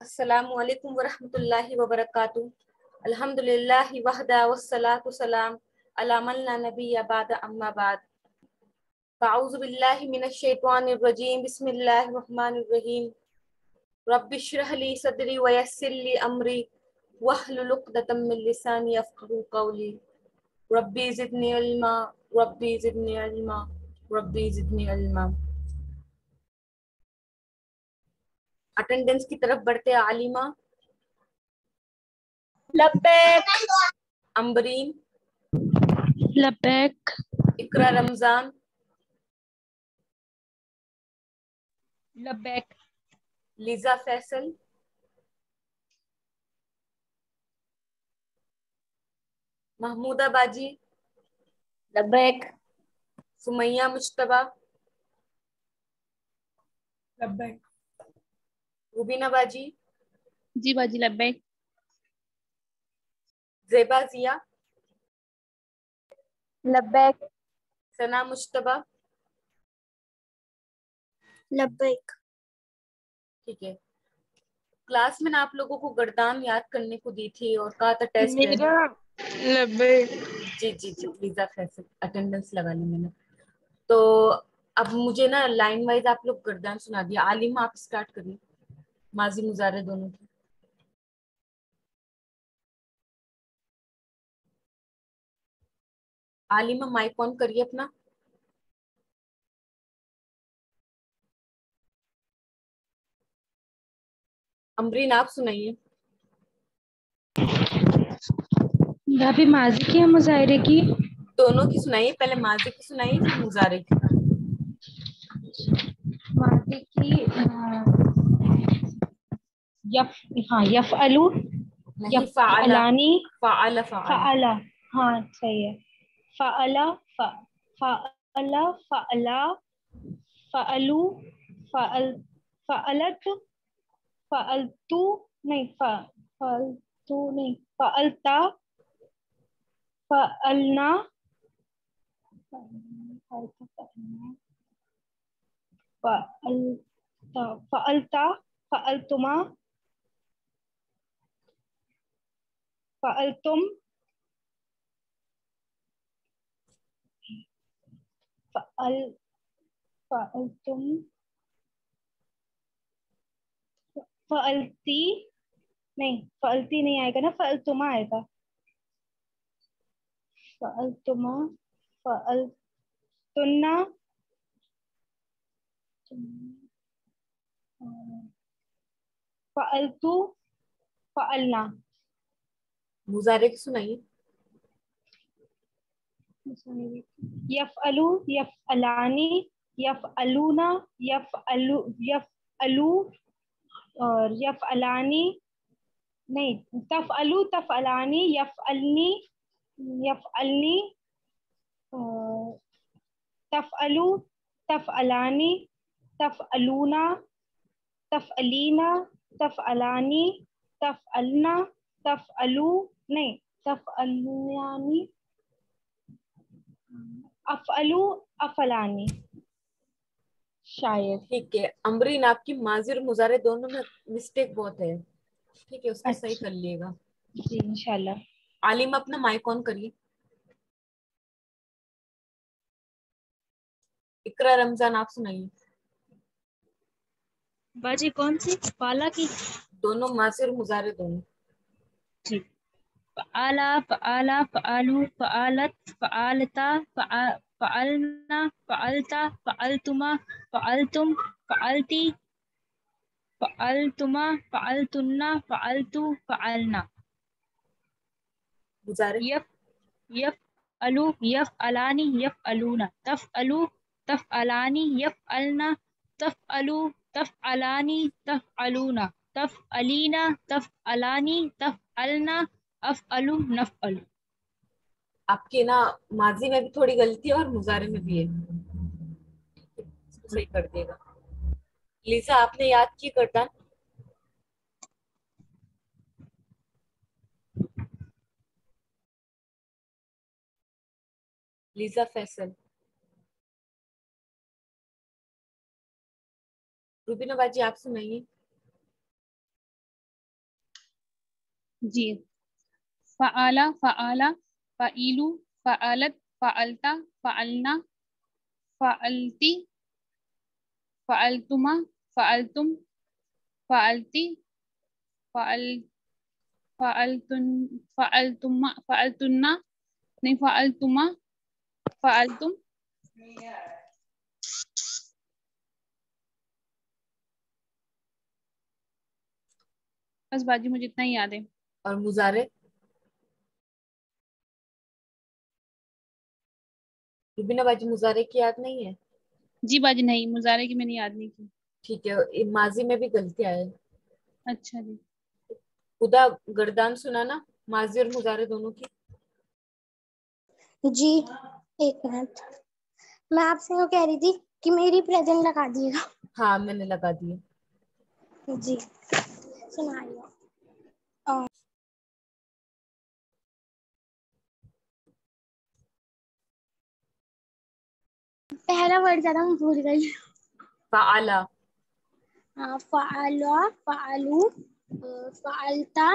अस्सलामु अलैकुम वरहमतुल्लाहि वबरकातुहू। अल्हम्दुलिल्लाहि वहदा वस्सलातु सलाम अला मन ला नबिय्य बाद अम्मा बाद। अऊज़ु बिल्लाहि मिनश शैतानिर रजीम। बिस्मिल्लाहिर रहमानिर रहीम। रब्बि इश्रह ली सदरी व यस्सिर ली अमरी वहलुल उक़दतम मिन लिसानी यफ़क़हू क़ौली। रब्बी ज़िदनी इल्मा, रब्बी ज़िदनी इल्मा, रब्बी ज़िदनी इल्मा। अटेंडेंस की तरफ बढ़ते आलिमा, लब्बैक अम्बरीन, लब्बैक इकरा रमजान, लब्बैक लिजा फैसल, महमूदा बाजी, लब्बैक सुमैया मुश्तबा, लब्बैक रुबीना बाजी, जी बाजी लब्बैक ज़ेबा जिया, लब्बैक सना मुश्तबा। लब्बैक। ठीक है। क्लास में ना आप लोगों को गर्दान याद करने को दी थी और कहा था टेस्ट है। मेरा लब्बैक। जी जी जी, लिजा फैसल अटेंडेंस लगा ली मैंने। तो अब मुझे ना लाइन वाइज आप लोग गर्दान सुना दिया। आलिमा आप स्टार्ट करिए, माजी मुजारे दोनों की। आलिमा माइक ऑन करिए अपना। अमरीन आप सुनाइए। भाभी माजी की या मुजाहिरे की? दोनों की सुनाइए, पहले माजी की सुनाइए फिर मुजारे की। माजी की यफ हाँ यफअलु नहीं, फाअला यफअलानी फाअला फाअला। फअला। हाँ सही है। फअला फअला फअला फअलु फअल फअलत फअलतु नहीं फअलतु नहीं फअलता फअलना फअलता फअलता फअलतुमा फअलतुम फअल फअलतुम फअलती नहीं फअलती नहीं आएगा ना, फअलतुमा आएगा। फअलतुमा फअलतुन्ना फअलतु फअलना। मुजारे की सुनाइए। यफअलु यफअलानी यफअलूना यफअलू और यफअलानी नहीं तफअलु तफअलानी यफअलनी यफअलनी तफअलु तफअलानी तफअलूना तफअलीना तफअलानी तफअलना तफअलू नहीं तफअलयानी अफअलू अफलानी शायद। ठीक है अमरीन, आपकी माजी और मुजारे दोनों में मिस्टेक बहुत है। ठीक है, उसको सही अच्छा कर लिएगा। जी इंशाल्लाह। आलिमा अपना माइक ऑन करिए। इकरा रमजान आप सुनाइए। बाजी कौन सी पाला की? दोनों माजी और मुजारे दोनों। ठीक। फआला फआला फआलू फआलत फआलता फआलना फआलता फआलतुमा फआलतुम फआलती फआलतुमा फआलतुन्ना फआलतु फआलना। मुजारे। यफ यफअलु यफअलानी यफअलूना तफअलु तफअलानी यफअलना तफअलु तफअलानी तफअलूना तफअलीना तफअलानी तफअलना अफअलु नफअलु। आपके ना माजी में भी थोड़ी गलती है और मुजारे में भी है, इसको सही कर देगा। लिजा आपने याद की गर्दान। लिजा फैसल। रुबीना बाजी आप सुनाइए। जी। फ़अला फ़अला फ़इलु फ़अलत फ़अलता फ़अलना फ़अलती फ़अलतुमा फ़अलतुम फ़अलती फ़अल फ़अलतुन फ़अलतुमा फ़अलतुन्ना नहीं फ़अलतुमा फ़अलतुम। बस बाजी मुझे इतना ही याद है। और मुजारे? रुबीना बाजी मुजारे की याद नहीं है? जी बाजी नहीं, मुजारे की मैंने याद नहीं की। ठीक है, ये माजी में भी गलतियां है। अच्छा जी। खुदा गर्दान सुनाना माजी और मुजारे दोनों की। जी एक मिनट, मैं आपसे वो कह रही थी कि मेरी प्रेजेंट लगा दिएगा। हाँ मैंने लगा दिए। जी सुनाइए। पहला वर्ड ज्यादा मैं भूल गई। फ़अला, फ़अला फ़अलू फ़अलता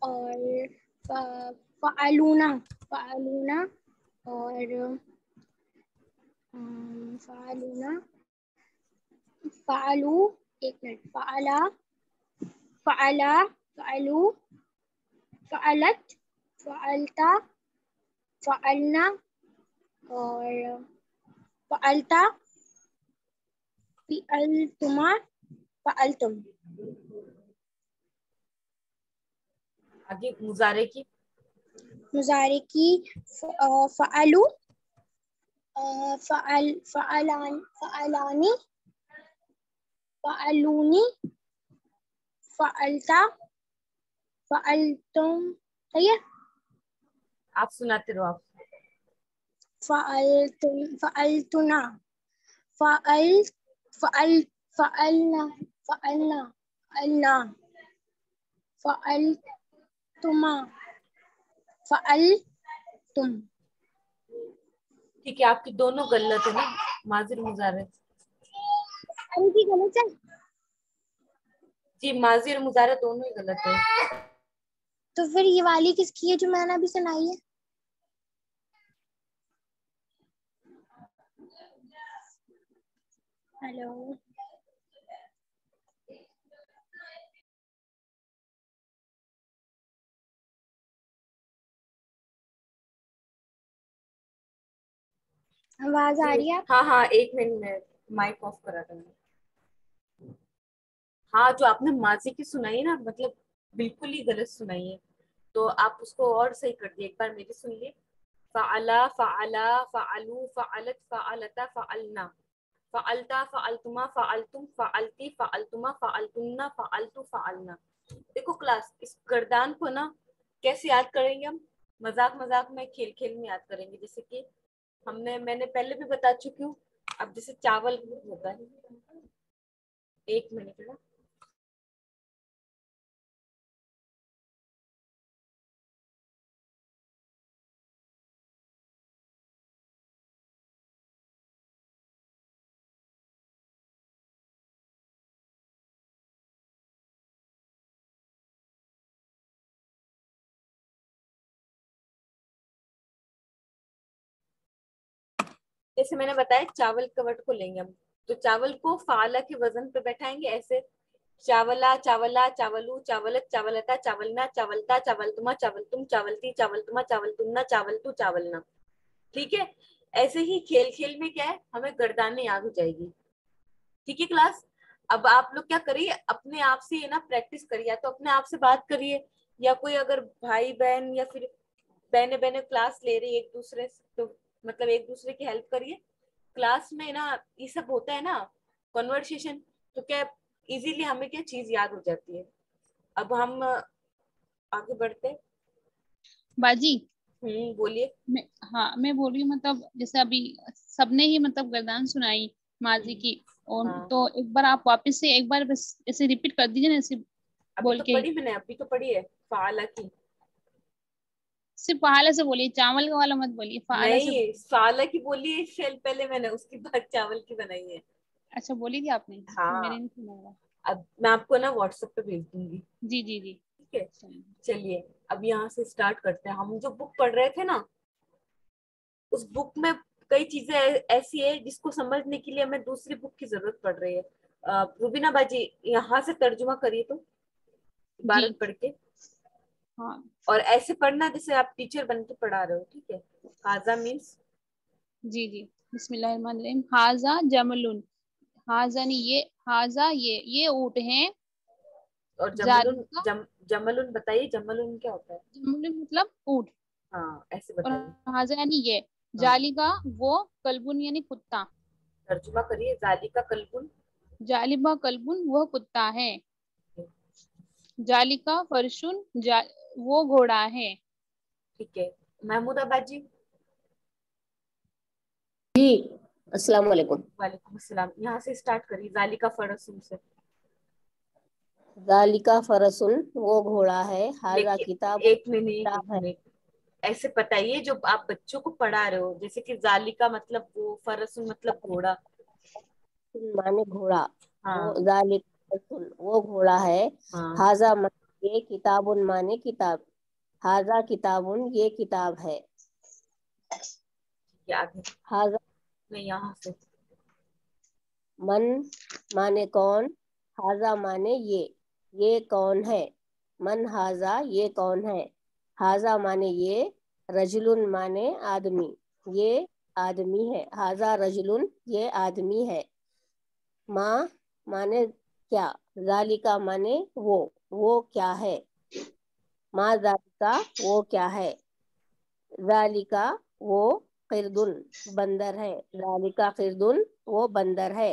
और फ़अलूना फ़अलूना और फ़अलूना फ़अलू एक मिनट फ़अला फ़अला फ़अलू फ़अलत फ़अलता फ़अलना और फ़अलता फ़अलतुमा फ़अलतुम। आगे मुजारे की। मुज़ारे की फ़अलू फ़अलानी फ़अलूनी फ़अलता फ़अलतुम। सही है। आप सुनाते रहो आप। फ़अलतुना फ़अल फ़अल फ़अलना फ़अलना फ़अलना फ़अलतुमा फ़अलतुम। ठीक है, आपकी दोनों गलत है ना, माजी और मुजारे। उनकी गलत है। जी माजी और मुजारे दोनों ही गलत है। तो फिर ये वाली किसकी है जो मैंने अभी सुनाई है? हेलो आवाज आ रही है? हाँ हाँ, एक मिनट में माइक ऑफ करा था मैंने। हाँ, जो आपने माजी की सुनाई ना, मतलब बिल्कुल ही गलत सुनाई है, तो आप उसको और सही कर दिए। एक बार मेरी सुन लिए। फ़अला फ़अला फ़अलू फ़अलत फ़अलता फ़अलना फ़अलता फ़अलतुमा फ़अलतुम फ़अलती फ़अलतुमा फ़अलतुन्ना फ़अलतु फ़अलना। देखो क्लास, इस गर्दान को ना कैसे याद करेंगे हम? मजाक मजाक में, खेल खेल में याद करेंगे। जैसे कि मैंने पहले भी बता चुकी हूँ। अब जैसे चावल होता है, एक मिनट ना। जैसे मैंने बताया, चावल के वर्ड को लेंगे हम, तो चावल को फाला के वजन पे बैठाएंगे ऐसे। चावला चावला चावलू चावलत चावलता चावलना चावलता चावलतुमा चावलतुम चावलती चावलतुमा चावलतुन्ना चावलतू चावलना। ठीक है, ऐसे ही खेल खेल में क्या है, हमें गर्दानें याद हो जाएगी। ठीक है क्लास। अब आप लोग क्या करिए, अपने आप से ये ना प्रैक्टिस करिए, या तो अपने आप से बात करिए, या कोई अगर भाई बहन या फिर बहने बहने क्लास ले रही है एक दूसरे से, तो मतलब एक दूसरे की हेल्प करिए। क्लास में ना ये सब होता है ना, कन्वर्सेशन, तो क्या इजीली हमें क्या चीज याद हो जाती है। अब हम आगे बढ़ते हैं। बाजी बोलिए। मैं, हाँ मैं बोल रही हूँ, मतलब जैसे अभी सबने ही मतलब गर्दान सुनाई माजी की, और हाँ, तो एक बार आप वापस से एक बार बस ऐसे रिपीट कर दीजिए ना, ऐसे अभी बोल तो के। पढ़ी मैंने, अभी तो पढ़ी है फाला की। सिर्फ फाला से बोलिए, चावल का वाला मत बोलिए, फाला से नहीं, बोलिए। फाला की बोली है शेल पहले मैंने, उसके बाद चावल की बनाई है। अच्छा बोली थी आपने, मैंने हाँ, नहीं सुना होगा। अब मैं आपको ना व्हाट्सएप पे भेज दूंगी। जी जी जी। ठीक है। चलिए अब यहाँ से स्टार्ट करते हैं। हम जो बुक पढ़ रहे थे ना, उस बुक में कई चीजें ऐसी है जिसको समझने के लिए हमें दूसरी बुक की जरूरत पड़ रही है। रुबीना बाजी यहाँ से तर्जुमा करिए तो इबारत जी। पढ़ के, हाँ और ऐसे पढ़ना जैसे आप टीचर बन के पढ़ा रहे हो, ठीक है। हाजा मीन्स, जी जी। बिस्मिल्लाहिर्रहमानिर्रहीम। हाजा जमलुन, हाजा नहीं ये, हाजा ये ऊँट हैं। और जमलुन, जालिका, जमलुन बताइए, जमलुन क्या होता है? जमलुन मतलब ऊँट, हाँ ऐसे और बताइए। हाजा यानी ये। हाँ जालिका वो, कल्बुन यानी कुत्ता, तर्जुमा करिए। जालिका कल्बुन, जालिबा कल्बुन वह कुत्ता है। जालिका फरशुन वो घोड़ा है। ठीक है। महमूदा बाजी। जी, अस्सलाम वालेकुम। वालेकुम अस्सलाम। यहाँ से स्टार्ट करिए, जालिका फरसुन से। जालिका फरसुन वो घोड़ा है, हाजा लेकिन किताब एक मिनट, एक किताब है। मिनट, ऐसे बताइए जो आप बच्चों को पढ़ा रहे हो, जैसे कि जालिका मतलब वो, फरसुन मतलब घोड़ा। माने घोड़ा, वो हाँ जालिका फरसुन वो घोड़ा है। हाँ। हाजा माने ये, किताबुन माने किताब, हाजा किताबुन ये किताब है। ये आगे हाजा नहीं, यहाँ से। मन माने कौन, हाजा माने ये कौन है। मन हाजा ये कौन है, हाजा माने ये, रजुलुन माने आदमी, ये आदमी है। हाजा रजुलुन ये आदमी है। माँ माने क्या, जालिका माने वो क्या है। माँ जालिका वो क्या है, जालिका वो किरदुन बंदर है, जालिका किरदुन वो बंदर है।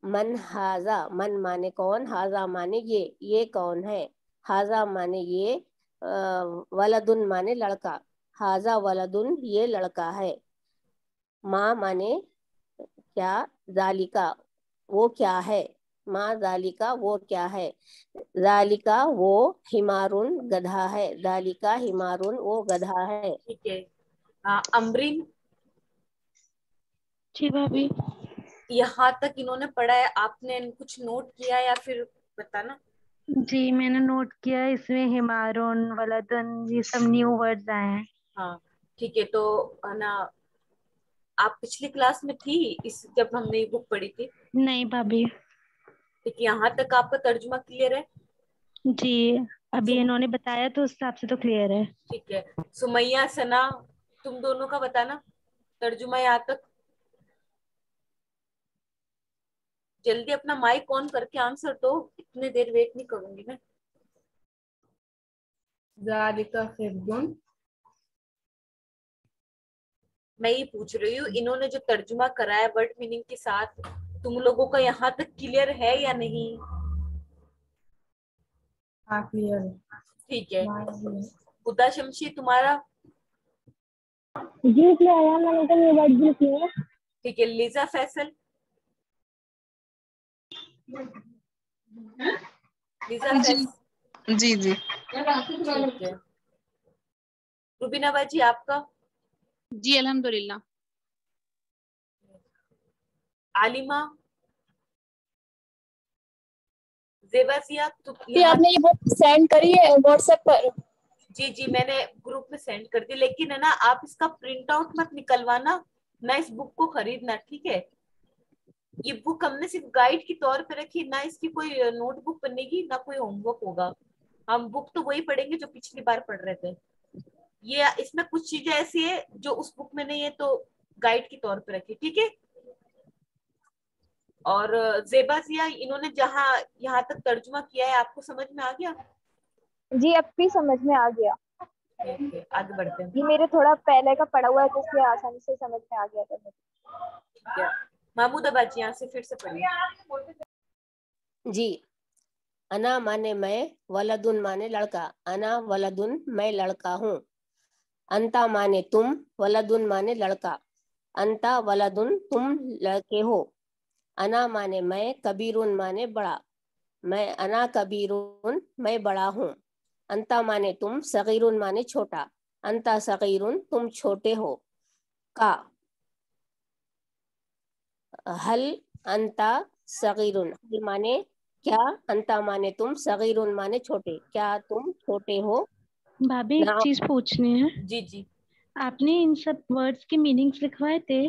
मन हाजा मन माने कौन, हाजा माने ये कौन है। हाजा माने ये, वलदुन माने लड़का, हाजा वलदुन ये लड़का है। माँ माने क्या, जालिका वो क्या है, माँ जालिका वो क्या है। जालिका वो हिमारुन गधा है, जालिका हिमारुन वो गधा है। ठीक है। अमरीन, जी भाभी। यहाँ तक इन्होंने पढ़ा है, आपने कुछ नोट किया या फिर बताना? जी मैंने नोट किया, इसमें हिमारुन, वलदन ये सब न्यू वर्ड्स आए हैं। हाँ ठीक है। तो है ना, आप पिछली क्लास में थी इस, जब हमने ये बुक पढ़ी थी? नहीं भाभी। ठीक है, यहाँ तक आपका तर्जुमा क्लियर है? जी अभी सुम इन्होंने बताया तो उस हिसाब से तो क्लियर है। ठीक है। सुमैया, सना, तुम दोनों का बताना तर्जुमा यहाँ तक। जल्दी अपना माइक ऑन करके आंसर दो, इतने देर वेट नहीं करूंगी मैं। ज़ालिका खिरदुन, मैं ये पूछ रही हूँ, इन्होंने जो तर्जुमा कराया वर्ड मीनिंग के साथ, तुम लोगों का यहाँ तक क्लियर है या नहीं? हाँ क्लियर है। ठीक है। हुदा शमशी तुम्हारा? जी क्लियर है, मैंने तो ये वर्ड भी किया। ठीक है। लिजा फैसल, लिजा जी फैस, जी जी। ठीक है। रुबीना बाजी आपका? जी अल्हम्दुलिल्लाह। आलिमा, जेबाजिया, तुम कि यहाँ? आपने ये बुक सेंड करी है व्हाट्सएप पर? जी जी, मैंने ग्रुप में सेंड कर दी, लेकिन है ना आप इसका प्रिंट आउट मत निकलवाना, ना इस बुक को खरीदना, ठीक है। ये बुक हमने सिर्फ गाइड के तौर पे रखी, ना इसकी कोई नोटबुक बनेगी, ना कोई होमवर्क होगा। हम बुक तो वही पढ़ेंगे जो पिछली बार पढ़ रहे थे। ये इसमें कुछ चीजें ऐसी है जो उस बुक में नहीं है, तो गाइड के तौर पे रखी, ठीक है। और जेबाजिया, इन्होंने जहाँ यहाँ तक तर्जुमा किया है, आपको समझ में आ गया? जी अब भी समझ में आ गया। ठीक है, आगे बढ़ते हैं। ये मेरे थोड़ा पहले का पढ़ा हुआ है तो इसलिए आसानी से समझ में आ गया था मुझे। ठीक है। महमूद अबाजी, यहाँ से फिर से पढ़िए। जी, अना माने मैं, वलदुन माने लड़का, अना वलदुन मैं लड़का हूँ। अंता माने तुम, वलदुन माने लड़का, अंता वलदुन तुम लड़के हो। अना माने मैं, कबीरुन माने बड़ा, मैं अना कबीरुन मैं बड़ा हूँ। अंता माने तुम, सगीरुन माने छोटा, अंता सगीरुन तुम छोटे हो। का, हल अंता सगीरुन, हल माने क्या, अंता माने तुम, सगीरुन माने छोटे, क्या तुम छोटे हो। भाभी एक नाम, चीज पूछनी है, जी जी। आपने इन सब वर्ड्स के मीनिंग्स लिखवाए थे?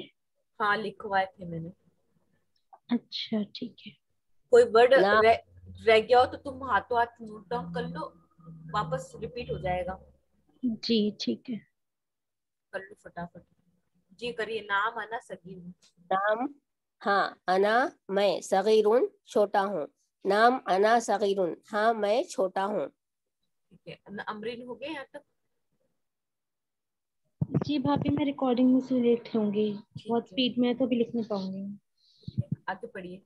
हाँ लिखवाए थे मैंने। अच्छा ठीक है। कोई वर्ड नाम, रह गया हो तो तुम हाथों हाथ नोट डाउन कर लो, वापस रिपीट हो जाएगा। जी ठीक है। कर लो फटाफट। जी करिए। नाम आना सगीर। नाम, हाँ, अना मैं, सगीरुन छोटा हूँ। नाम अना सगीरुन, हाँ मैं छोटा हूँ। ठीक है। अमरीन हो गए यहाँ तक? जी भाभी मैं रिकॉर्डिंग में से लिख लूंगी, बहुत ठीक है। स्पीड में है तो अभी लिख नहीं पाऊंगी। आगे पढ़िए।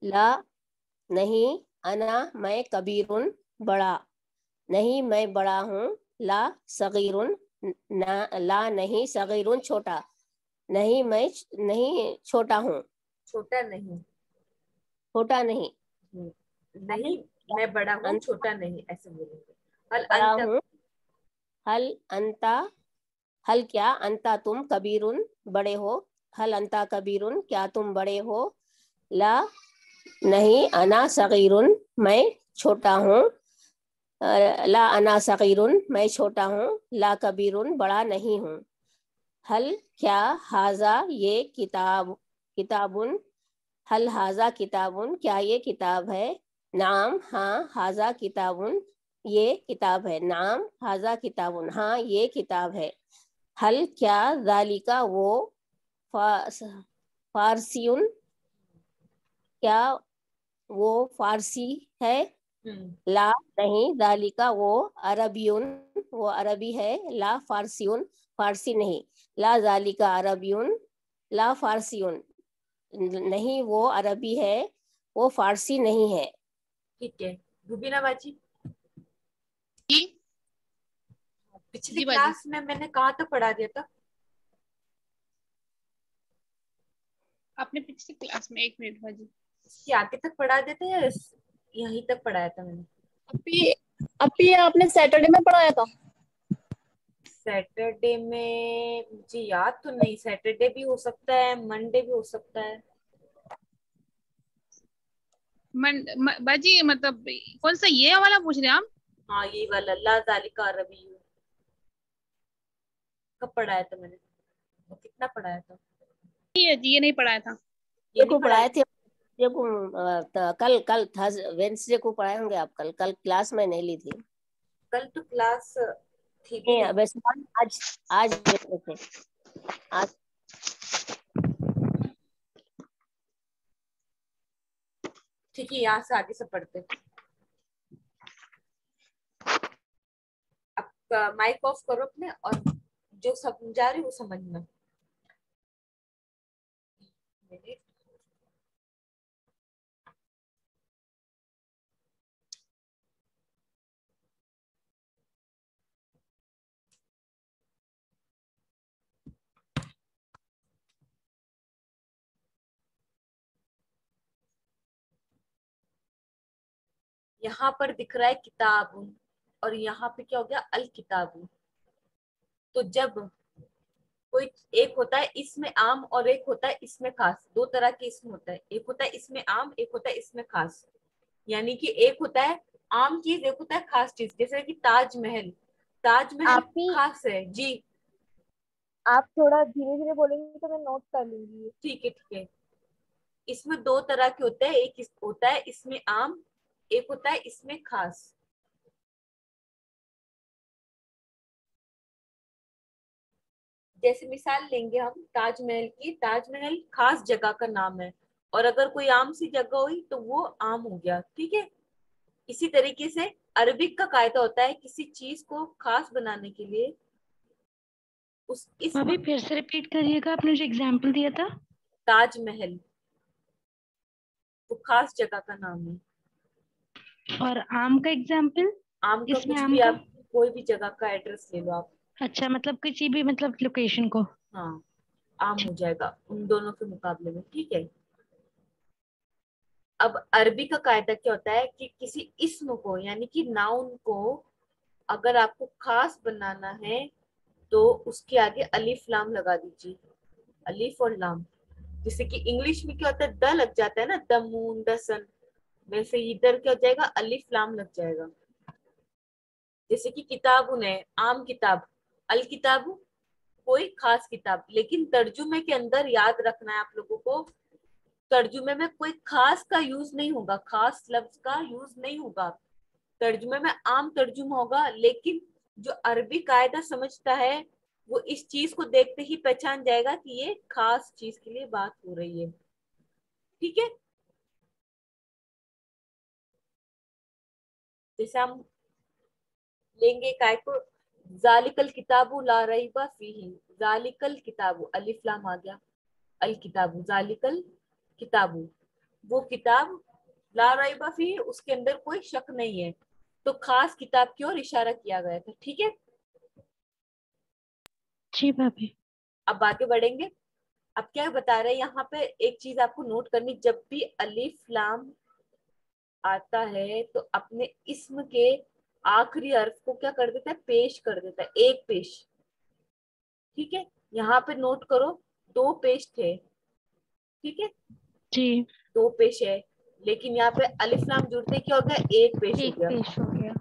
ला नहीं, अना मैं कबीरुन बड़ा, नहीं मैं बड़ा हूँ। ला सगीरुन, ना ला नहीं, सगीरुन छोटा, नहीं मैं नहीं छोटा हूँ। छोटा नहीं। छोटा नहीं, नहीं मैं बड़ा हूँ, अंत छोटा नहीं, ऐसे बोलेंगे। हल बड़ा अंत। हूँ। हल अंता, हल क्या, अंता तुम, कबीरुन बड़े हो। हल अंता कबीरुन, क्या तुम बड़े हो। ला नहीं, अना सगीरुन मैं छोटा हूँ। ला अना सगीरुन मैं छोटा हूँ। ला कबीरुन बड़ा नहीं हूँ। हल क्या, हाजा ये किताब, किताबुन, हल हाजा किताबुन, क्या ये किताब है। नाम, हाँ, हाजा किताबुन ये किताब है। नाम हाजा किताबुन, हाँ ये किताब है। हल क्या, जालिका वो, फारसियुन, क्या वो फारसी है। ला नहीं, जालिका वो, अरबियुन वो अरबी है। ला फारसियुन, फारसी नहीं। ला जालिका अरबियुन, ला फारसियुन, नहीं वो अरबी है, वो फारसी नहीं है। ठीक है। रुबीना बाजी, जी पिछली जी बाजी। क्लास में मैंने कहाँ तक पढ़ा दिया था? आपने पिछली क्लास में, 1 मिनट बाजी। इसके आगे तक पढ़ा देते या यहीं तक पढ़ाया था मैंने? अभी अभी आपने सैटरडे में पढ़ाया था। सैटरडे में मुझे याद तो नहीं। सैटरडे भी हो सकता है, मंडे भी हो सकता है। बाजी मतलब कौन सा ये वाला पूछ रहे हैं आप? हाँ यही वाला, ला जालिका अरबी। कब पढ़ाया था मैंने? और कितना पढ़ाया था? ये नहीं पढ़ाया था। ये नहीं को पढ़ाया पढ़ाए थे, को कल कल था, वेंसडे को पढ़ाए होंगे आप। कल कल क्लास में नहीं ली थी। कल तो क्लास थी भी नहीं, नहीं। वैसे आज आज लेते थे आज। ठीक है, यहाँ से आगे से पढ़ते। अब माइक ऑफ करो अपने, और जो समझा रही वो समझना। यहाँ पर दिख रहा है किताब, और यहाँ पे क्या हो गया, अल किताब। तो जब कोई, एक होता है इसमें आम और एक होता है इसमें खास, दो तरह के इसमें होता है। एक होता है इसमें आम, एक होता है इसमें खास। यानी कि एक होता है आम चीज, एक होता है खास चीज। जैसे कि ताजमहल, ताजमहल आप ही खास है जी। आप थोड़ा धीरे धीरे बोलेंगे तो मैं नोट कर लूंगी। ठीक है ठीक है। इसमें दो तरह के होते हैं, एक होता है इसमें आम, एक होता है इसमें खास। जैसे मिसाल लेंगे हम ताजमहल की, ताजमहल खास जगह का नाम है, और अगर कोई आम सी जगह हुई तो वो आम हो गया। ठीक है। इसी तरीके से अरबिक का कायदा होता है, किसी चीज को खास बनाने के लिए उस भाभी इसम, फिर से रिपीट करिएगा, आपने जो एग्जाम्पल दिया था। ताजमहल वो खास जगह का नाम है। और आम का एग्जाम्पल? आम का इसमें कुछ आम भी, का? आप कोई भी जगह का एड्रेस ले लो आप। अच्छा, मतलब किसी भी मतलब लोकेशन को। हाँ, आम हो जाएगा उन दोनों के मुकाबले में। ठीक है। अब अरबी का कायदा क्या होता है कि किसी इस्म को, यानी कि नाउन को, अगर आपको खास बनाना है तो उसके आगे अलिफ लाम लगा दीजिए। अलिफ और लाम। जैसे कि इंग्लिश में क्या होता है, द लग जाता है ना, द मून द सन, वैसे इधर क्या हो जाएगा, अलिफ लाम लग जाएगा। जैसे कि किताबुन है, आम किताब, अल किताबु कोई खास किताब, लेकिन तर्जुमे के अंदर याद रखना है आप लोगों को, तर्जुमे में कोई खास का यूज नहीं होगा, खास लफ्ज का यूज नहीं होगा। तर्जुमे में आम तर्जुमा होगा, लेकिन जो अरबी कायदा समझता है वो इस चीज को देखते ही पहचान जाएगा कि ये खास चीज के लिए बात हो रही है। ठीक है, जैसे हम लेंगे काय को, जालिकल किताबु ला रैबा फीही, जालिकल किताबु अलिफ लाम आ गया, अल किताबु जालिकल किताबु, वो किताब, ला रैबा फीही उसके अंदर कोई शक नहीं है, तो खास किताब की ओर इशारा किया गया था। ठीक है, जी भाभी। अब आगे बढ़ेंगे। अब क्या बता रहे हैं यहाँ पे, एक चीज आपको नोट करनी, जब भी अलिफ लाम आता है तो अपने इस्म के आखिरी हर्फ को क्या कर देता है, पेश कर देता है, एक पेश। ठीक है, यहाँ पे नोट करो, दो पेश थे, ठीक है, जी, दो पेश है, लेकिन यहाँ पे अलिफ लाम जुड़ते क्या हो गया, एक पेश हो एक गया। पेश हो गया।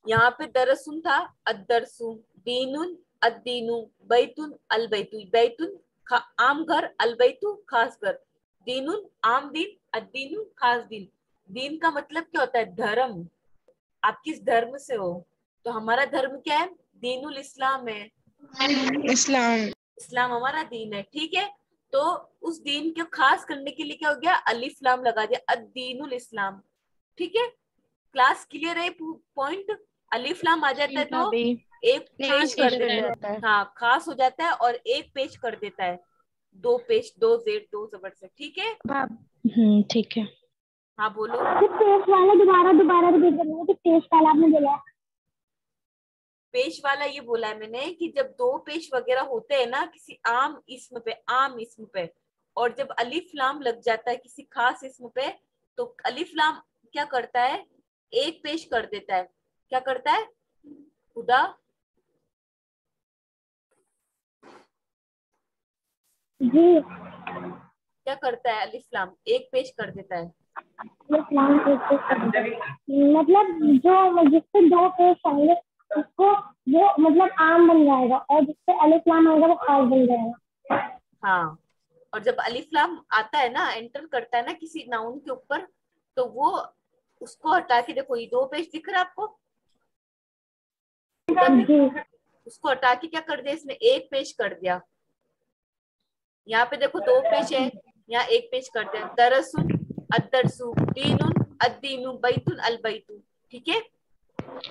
यहाँ पे दरसुन था, अदरसु, दीनुन अदीनु, बैतुन अलबैतु, बैतुन आम घर, अलबैतु खास घर, दीनुन आम दिन, अदीनु खास दिन। दीन का मतलब क्या होता है, धर्म, आप किस धर्म से हो, तो हमारा धर्म क्या है, दीनुल इस्लाम है, इस्लाम। इस्लाम हमारा दीन है। ठीक है, तो उस दीन को खास करने के लिए क्या हो गया, अलिफ लाम लगा दिया, अदीनुल इस्लाम। ठीक है, क्लास क्लियर है, पॉइंट, अलिफ लाम आ जाता है तो भाभी, एक पेश कर देता है, हाँ खास हो जाता है, और एक पेश कर देता है, दो पेश, दो जेड दो जबर से। ठीक है, ठीक है। हाँ बोलो। पेश वाला दोबारा रिपीट करना कि पेश वाला आपने बोला, पेश वाला ये बोला है मैंने कि जब दो पेश वगैरह होते हैं ना किसी आम इस्म पे, आम इस्म पे, और जब अलिफ लाम लग जाता है किसी खास इस्म पे, तो अलिफ लाम क्या करता है, एक पेश कर देता है। क्या करता है, खुदा जी क्या करता है, अलिफ लाम एक पेश कर देता है। इस्लाम मतलब जो जिससे दो पेश आएंगे उसको वो मतलब आम बन जाएगा, और जिससे अलिफ लाम आएगा वो खास बन जाएगा। हाँ, और जब अलिफ लाम आता है ना, एंटर करता है ना किसी नाउन के ऊपर, तो वो उसको हटा के, देखो ये दो पेश दिख रहा है आपको, जी उसको हटा के क्या कर दिया, इसने एक पेश कर दिया। यहाँ पे देखो दो पेश है, यहाँ एक पेश कर दिया, दरसुन अदरसु, दीनुन अद्दीनु, बैतुन अलबैतु। ठीक है,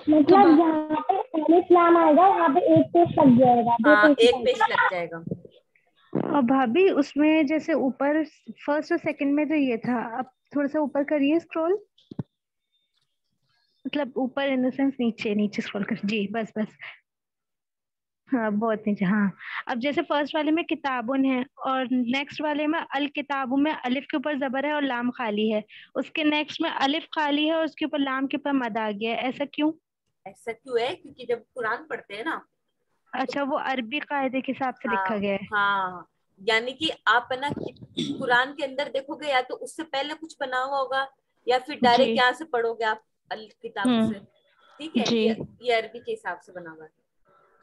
मतलब जहाँ पे अलिफ लाम आएगा वहाँ पे एक पेश लग जाएगा, हाँ एक पेश लग जाएगा। और भाभी उसमें जैसे ऊपर फर्स्ट और सेकंड में तो ये था, अब थोड़ा सा ऊपर करिए स्क्रॉल, मतलब ऊपर इन द सेंस नीचे, नीचे स्क्रॉल कर जी, बस बस, हाँ बहुत नीचे, हाँ। अब जैसे फर्स्ट वाले में किताबुन है और नेक्स्ट वाले में अल किताबु में अलिफ के ऊपर जबर है और लाम खाली है, उसके नेक्स्ट में अलिफ खाली है और उसके ऊपर लाम के ऊपर मद आ गया है, ऐसा क्यों? ऐसा क्यों है, क्योंकि जब कुरान पढ़ते हैं ना, अच्छा, वो अरबी कायदे के हिसाब से लिखा हाँ गया है। हाँ, यानी कि आप है ना कुरान के अंदर देखोगे, या तो उससे पहले कुछ बना हुआ होगा, या फिर डायरेक्ट जी, यहाँ से पढ़ोगे आप अल किताब से। ठीक है, जी। ये अरबी के हिसाब से बना हुआ है।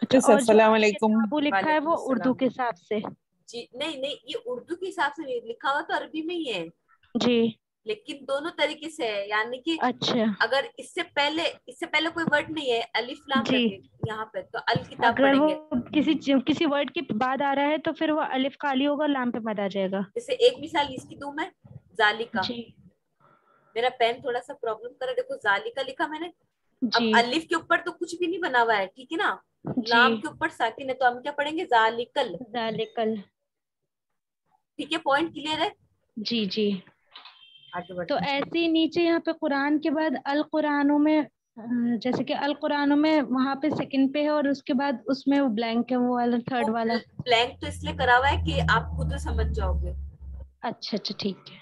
अच्छा, और जो अस्सलाम अल वालेकुम। किताबु लिखा है वालेकुम वो उर्दू अस्सलाम। के हिसाब से। जी नहीं नहीं, ये उर्दू के हिसाब से नहीं लिखा हुआ, तो अरबी में ही है, जी, लेकिन दोनों तरीके से है, यानी कि अच्छा अगर इससे पहले कोई वर्ड नहीं है, अलिफ लाम जी, लगे यहाँ पे, तो अल किताब अगर वो पढ़ेंगे। किसी वर्ड के बाद आ रहा है तो फिर वो अलिफ खाली होगा, लाम पे मद आ जाएगा। जैसे एक मिसाल इसकी दूं मैं, जालिका, जी मेरा पेन थोड़ा सा प्रॉब्लम कर रहा है, देखो जालिका लिखा मैंने, अब जी अलिफ के ऊपर तो कुछ भी नहीं बना हुआ है, ठीक है ना, जी, लाम के ऊपर साकिन है, तो हम क्या पढ़ेंगे, जालिकल। जालिकल। ठीक है, पॉइंट क्लियर है, जी जी। आगे बढ़ते तो हैं। ऐसे ही नीचे यहाँ पे कुरान के बाद अल कुरानों में जैसे कि अल कुरानों में वहां पे सेकंड पे है और उसके बाद उसमें वो ब्लैंक है, वो वाला वो थर्ड वाला। ब्लैंक तो इसलिए करा हुआ है कि आप खुद समझ जाओगे। अच्छा अच्छा, ठीक है।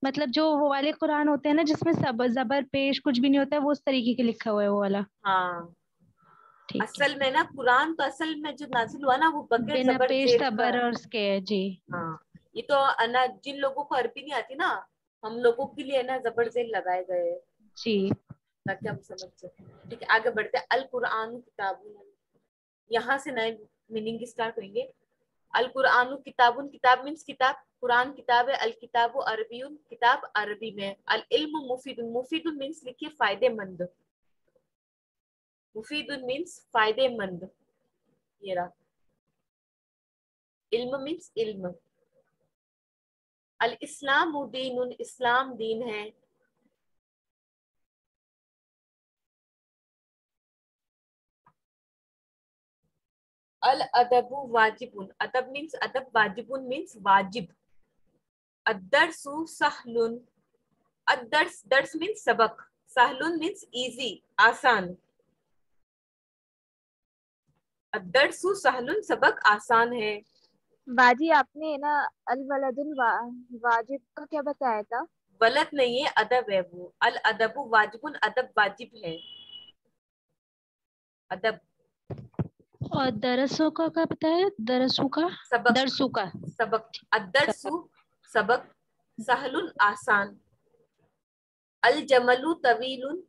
मतलब जो वो वाले कुरान होते हैं ना जिसमें सब जबर पेश कुछ भी नहीं होता है, वो उस तरीके के लिखा हुआ है वो वाला। हाँ, ठीक है। असल में ना कुरान तो असल में जो नाजिल हुआ ना वो बगैर बिना जबर पेश जेर का तबर है। और उसके है जी। हाँ, ये तो अना जिन लोगों को अरबी नहीं आती ना, हम लोगों के लिए ना जबर जेर लगाए गए हैं जी ताकि हम समझ सकें। ठीक है, आगे बढ़ते हैं। अल कुरान किताबुन, यहाँ से नए मीनिंग स्टार्ट होंगे। अल कुरान किताबुन, किताब मीन्स किताब, कुरान किताब है। अल किताबु अरबियुन, किताब अरबी में। अल इल्म मुफीदुन, मुफीदुन मीन्स लिखिए फायदेमंद, मुफीदुन मीन्स फायदेमंद, ये रहा। इल्म मीन्स इल्म। अल इस्लाम दीनुन, इस्लाम दीन है। अल अदबु वाजिबुन, अदब मीन्स अदब, वाजिबुन मीन्स वाजिब। अदरसु सहलुन, अदर्स, दर्स मीन्स सबक, सहलुन मीन्स इजी, आसान। अदरसु सहलुन, सबक आसान है। बाजी आपने ना अल वलदुल वाजिब का क्या बताया था? गलत नहीं है, अदब है वो। अल अदबु वाजिबुन, अदब वाजिब है, अदब। और दरसों का क्या बताया? दरसों का, सबक, दरसों का सबक। अदरसु सबक, सहलुन आसान। अल जमलु तवीलुन,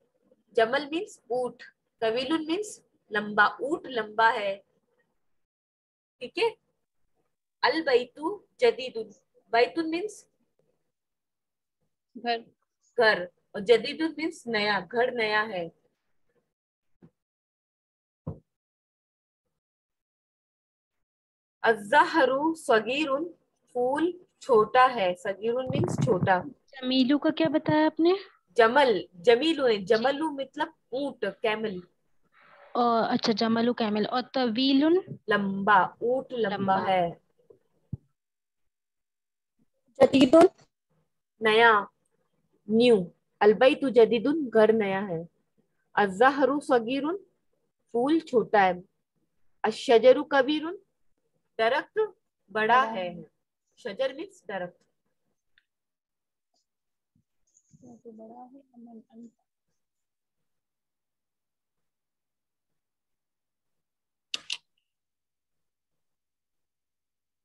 जमल मीन्स ऊंट, तवीलुन मीन्स लंबा, ऊंट लंबा है। ठीक है। अल बैतु जदीदुन, बैतुन मीन्स घर। घर, और जदीदुन मीन्स नया, घर नया है। अज़्ज़हरु सगीरुन, फूल छोटा है, सगीरुन मीन्स छोटा। जमीलू का क्या बताया आपने? जमल, जमीलु है, जमलु मतलब ऊंट, कैमल, और अच्छा जमलू कैमल। और तवीलुन, लंबा, ऊंट लंबा लंबा। है। जदीदुन नया, न्यू। अलबैतु जदीदुन, घर नया है। अज़्ज़हरु सगीरुन, फूल छोटा है। अशजरु कबीरुन, दरख्त बड़ा है। शजर मीन्स दरख्त। तो बड़ा है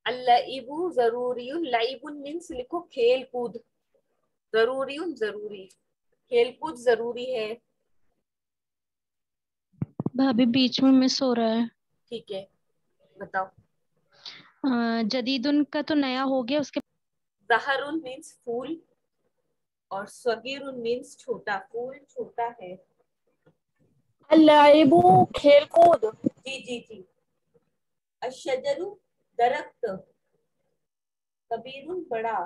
अल्लाइबु जरूरियुन, लाइबुन मीन्स लिखो खेल कूद, जरूरियुन जरूरी, खेल कूद जरूरी है। भाभी बीच में मिस हो रहा है। ठीक है, बताओ। जदीदुन का तो नया हो गया, उसके जहरुन मीन्स फूल, और सगीरुन मीन्स छोटा, फूल छोटा है। अल्लाइबु खेल कूद। जी जी जी। अशजरु दरख्त, कबीरुन बड़ा।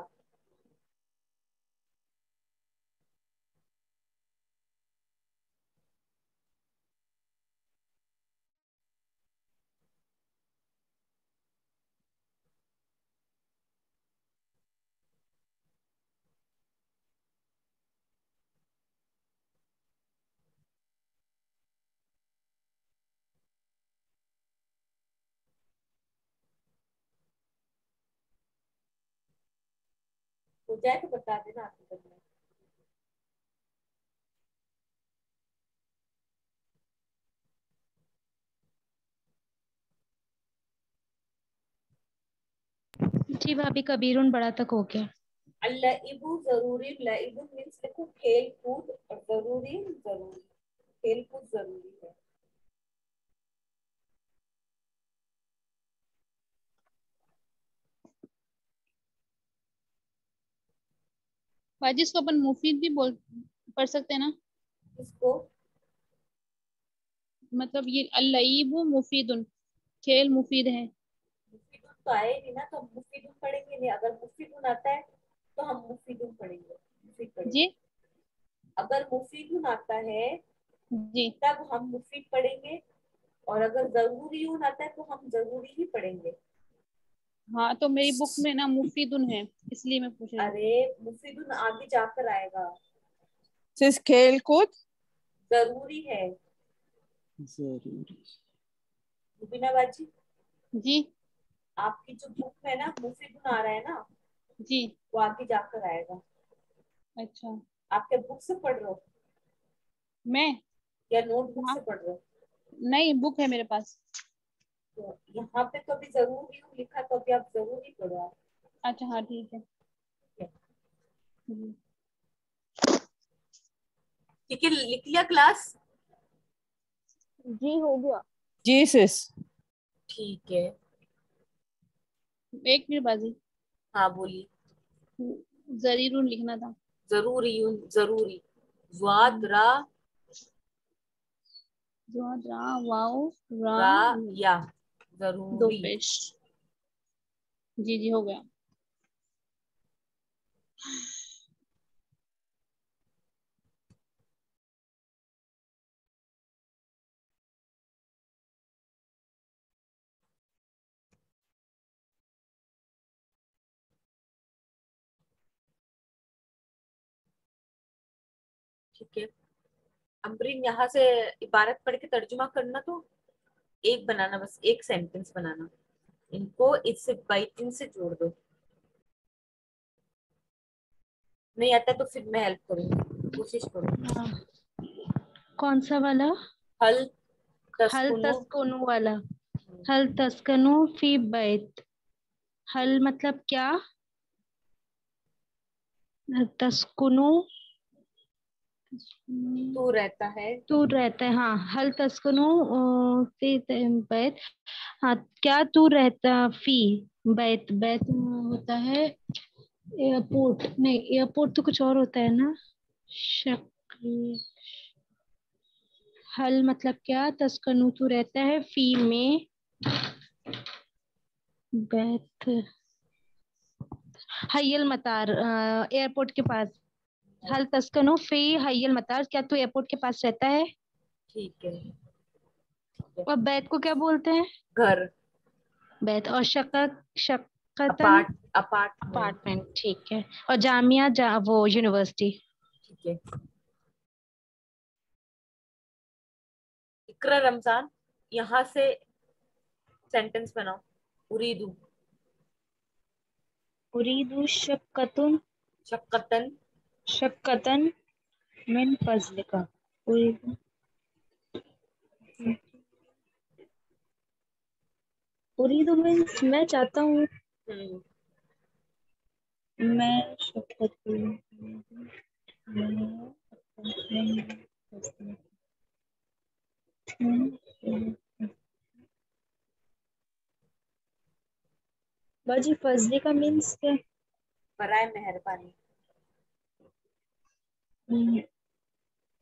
हो जाए तो बता देना आपको करना है। जी भाभी कबीरुन बड़ा तक हो गया। अल्लाइबु जरूरी, लाइबुन मीन्स देखो खेल कूद, और जरूरी जरूरी, खेल कूद जरूरी है। बाजी इसको अपन मुफीद भी बोल पढ़ सकते हैं ना? इसको मतलब ये अल्लाइबु मुफीदुन, खेल मुफीद है। मुफीदुन तो आए नहीं ना, तो हम मुफीदुन पढ़ेंगे नहीं। अगर मुफीदुन आता है तो हम मुफीदुन पढ़ेंगे, मुफीद पढ़ेंगे। जी अगर मुफीदुन आता है जी। तब हम मुफीद पढ़ेंगे, और अगर जरूरीयुन आता है तो हम जरूरी ही पढ़ेंगे। हाँ तो मेरी बुक में ना मुफीदुन है, इसलिए मैं पूछ रही हूँ। अरे मुफीदुन आगे जाकर आएगा, सिर्फ खेल कूद जरूरी है। जरूरी। रुबीना बाजी, जी आपकी जो बुक में ना मुफीदुन आ रहा है ना, जी। वो आगे जाकर आएगा। अच्छा। आपके बुक से पढ़ रहे हो मैं या नोटबुक हाँ से पढ़ रहे हो? नहीं, बुक है मेरे पास। तो यहाँ पे तो अभी जरूरी यूं लिखा, तो अभी आप जरूरी पढ़ो आप। अच्छा हाँ ठीक है। ठीक है, लिख लिया क्लास? जी हो गया। जी सिस। ठीक है, एक मिनट बाजी, हाँ बोलिए। जरीरुन लिखना था। जरूरी यूं, जरूरी, वाद रा रा वाओ रा रा या, दो जरूरी। पेश। जी जी हो गया। ठीक है, अम्बरीन यहाँ से इबारत पढ़ के तर्जुमा करना, तो एक बनाना, बस एक सेंटेंस बनाना, इनको इससे बाइटिन से जोड़ दो। नहीं आता तो फिर मैं हेल्प करूंगी, कोशिश करो। कौन सा वाला? हल हल तस्कुनु, तस्कुनु वाला। हल तस्कनु फी बैत। हल मतलब क्या? तस्कुनु तू रहता है, तू रहता है, हाँ। हल तस्कुनु फी बैत, हाँ। क्या तू रहता फी बैत? बैत होता है एयरपोर्ट, नहीं एयरपोर्ट तो कुछ और होता है ना। शक्ल। हल मतलब क्या, तस्कनु तू रहता है, फी में बैत हय्यल मतार, एयरपोर्ट के पास। हल तस्कनु फी हय्यल मतार, क्या तू एयरपोर्ट के पास रहता है? ठीक है। और बैत को क्या बोलते हैं? घर, बैत। और शक्कतन अपार्टमेंट। अपार्टमेंट, ठीक है। और जामिया वो यूनिवर्सिटी। ठीक है, इकरा रमजान, यहाँ से सेंटेंस बनाओ। उरीदू, उरीदु शक्कतुन, शक्कतन, शक्कतन मिन फजलिका। उरीदु, उरीदु मीन्स मैं चाहता हूँ। हम्म, मैं शक्कतुन, बाजी फजली का मीन्स क्या? बराए मेहरबानी।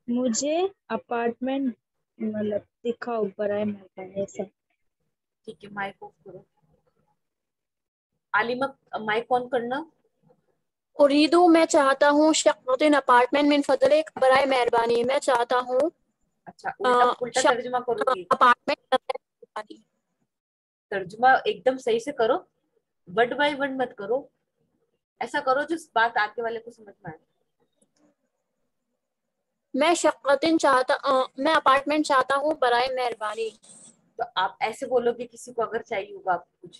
मुझे अपार्टमेंट मतलब दिखाओ बराए मेहरबानी, ऐसा। ठीक है, माइक ऑफ करो। आलिमा, माइक ऑन करना। उरीदू मैं चाहता हूँ, शक्कतिन अपार्टमेंट मिन फदलिक बराए मेहरबानी मैं चाहता हूँ। अच्छा, उल्टा उल्टा तर्जुमा करोगी? अपार्टमेंट। तर्जुमा एकदम सही से करो, वर्ड बाय वर्ड मत करो, ऐसा करो जो बात आगे वाले को समझ में आए। मैं शक्कतिन मैं अपार्टमेंट चाहता हूँ बराए मेहरबानी। तो आप ऐसे बोलोगे किसी को अगर चाहिए होगा आपको कुछ,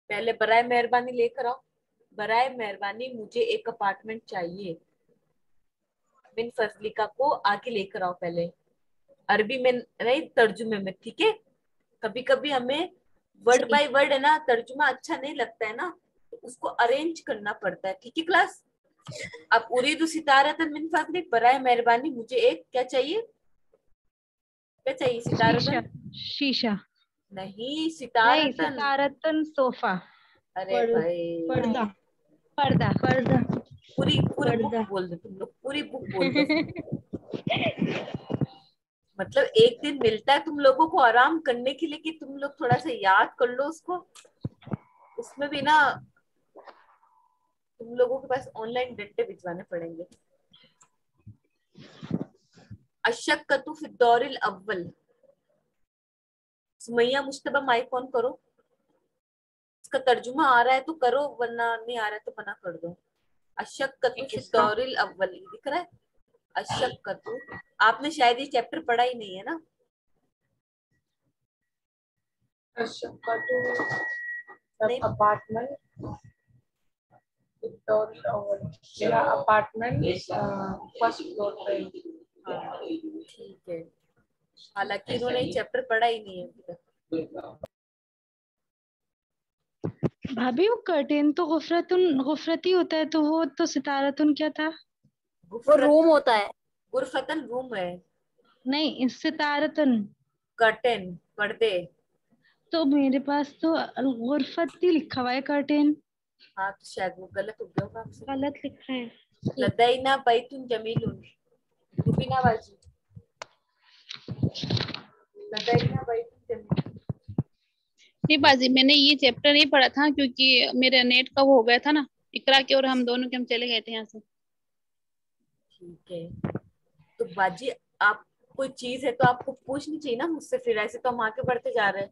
पहले बराए मेहरबानी लेकर आओ। बराए मेहरबानी मुझे एक अपार्टमेंट चाहिए, बिन फजलिका को आगे लेकर आओ पहले, अरबी में नहीं तर्जुमे में, ठीक है? कभी कभी हमें वर्ड बाय वर्ड है ना तर्जुमा अच्छा नहीं लगता है ना, तो उसको अरेंज करना पड़ता है, ठीक है क्लास? अब उरीदु सितारतन मिन फजलिक, बराए मेहरबानी मुझे एक क्या चाहिए, क्या चाहिए? शीशा, सितारतन शीशा नहीं, नहीं, सितारतन। सितारतन सोफा। अरे भाई, पर्दा, पर्दा, पर्दा, पूरी पूरी बुक पर्दा। बोल दो तुम लोग, पूरी बुक बोल दो फिर। मतलब एक दिन मिलता है तुम लोगों को आराम करने के लिए कि तुम लोग थोड़ा सा याद कर लो उसको, उसमें भी ना तुम लोगों के पास ऑनलाइन डंडे भिजवाने पड़ेंगे। अशक्कतु फी दौरिल अव्वल। सुमैया मुश्तबा माइक ऑन करो, इसका तर्जुमा आ रहा है तो करो, वरना नहीं आ रहा है तो मना कर दो। अशक्कतु फी दौरिल अव्वल, ये दिख रहा है अशक्कतु? आपने शायद ये चैप्टर पढ़ा ही नहीं है ना। अपार्टमेंट, मेरा अपार्टमेंट फर्स्ट फ्लोर पे। हाँ ठीक है, हालांकि इन्होंने ये चैप्टर पढ़ा ही नहीं है अभी तक। भाभी वो कर्टेन तो गुफरती होता है, तो वो तो सितारतुन क्या था? वो रूम होता है। गुरफतन रूम है, नहीं, सितारतुन कर्टेन पर्दे। तो मेरे पास तो गुरफती लिखा हुआ है कर्टेन। हाँ तो शायद वो गलत हो गया होगा आपसे। गलत लिखा है। लदैना बैतुन जमीलुन। रुबीना बाजी, लदैना बैतुन जमीलुन। नहीं बाजी, मैंने ये चैप्टर नहीं पढ़ा था क्योंकि मेरा नेट का वो हो गया था ना, इकरा के और हम दोनों के हम चले गए थे यहाँ से। ठीक है, तो बाजी आप कोई चीज है तो आपको पूछनी चाहिए ना मुझसे, फिर ऐसे तो हम आगे बढ़ते जा रहे हैं।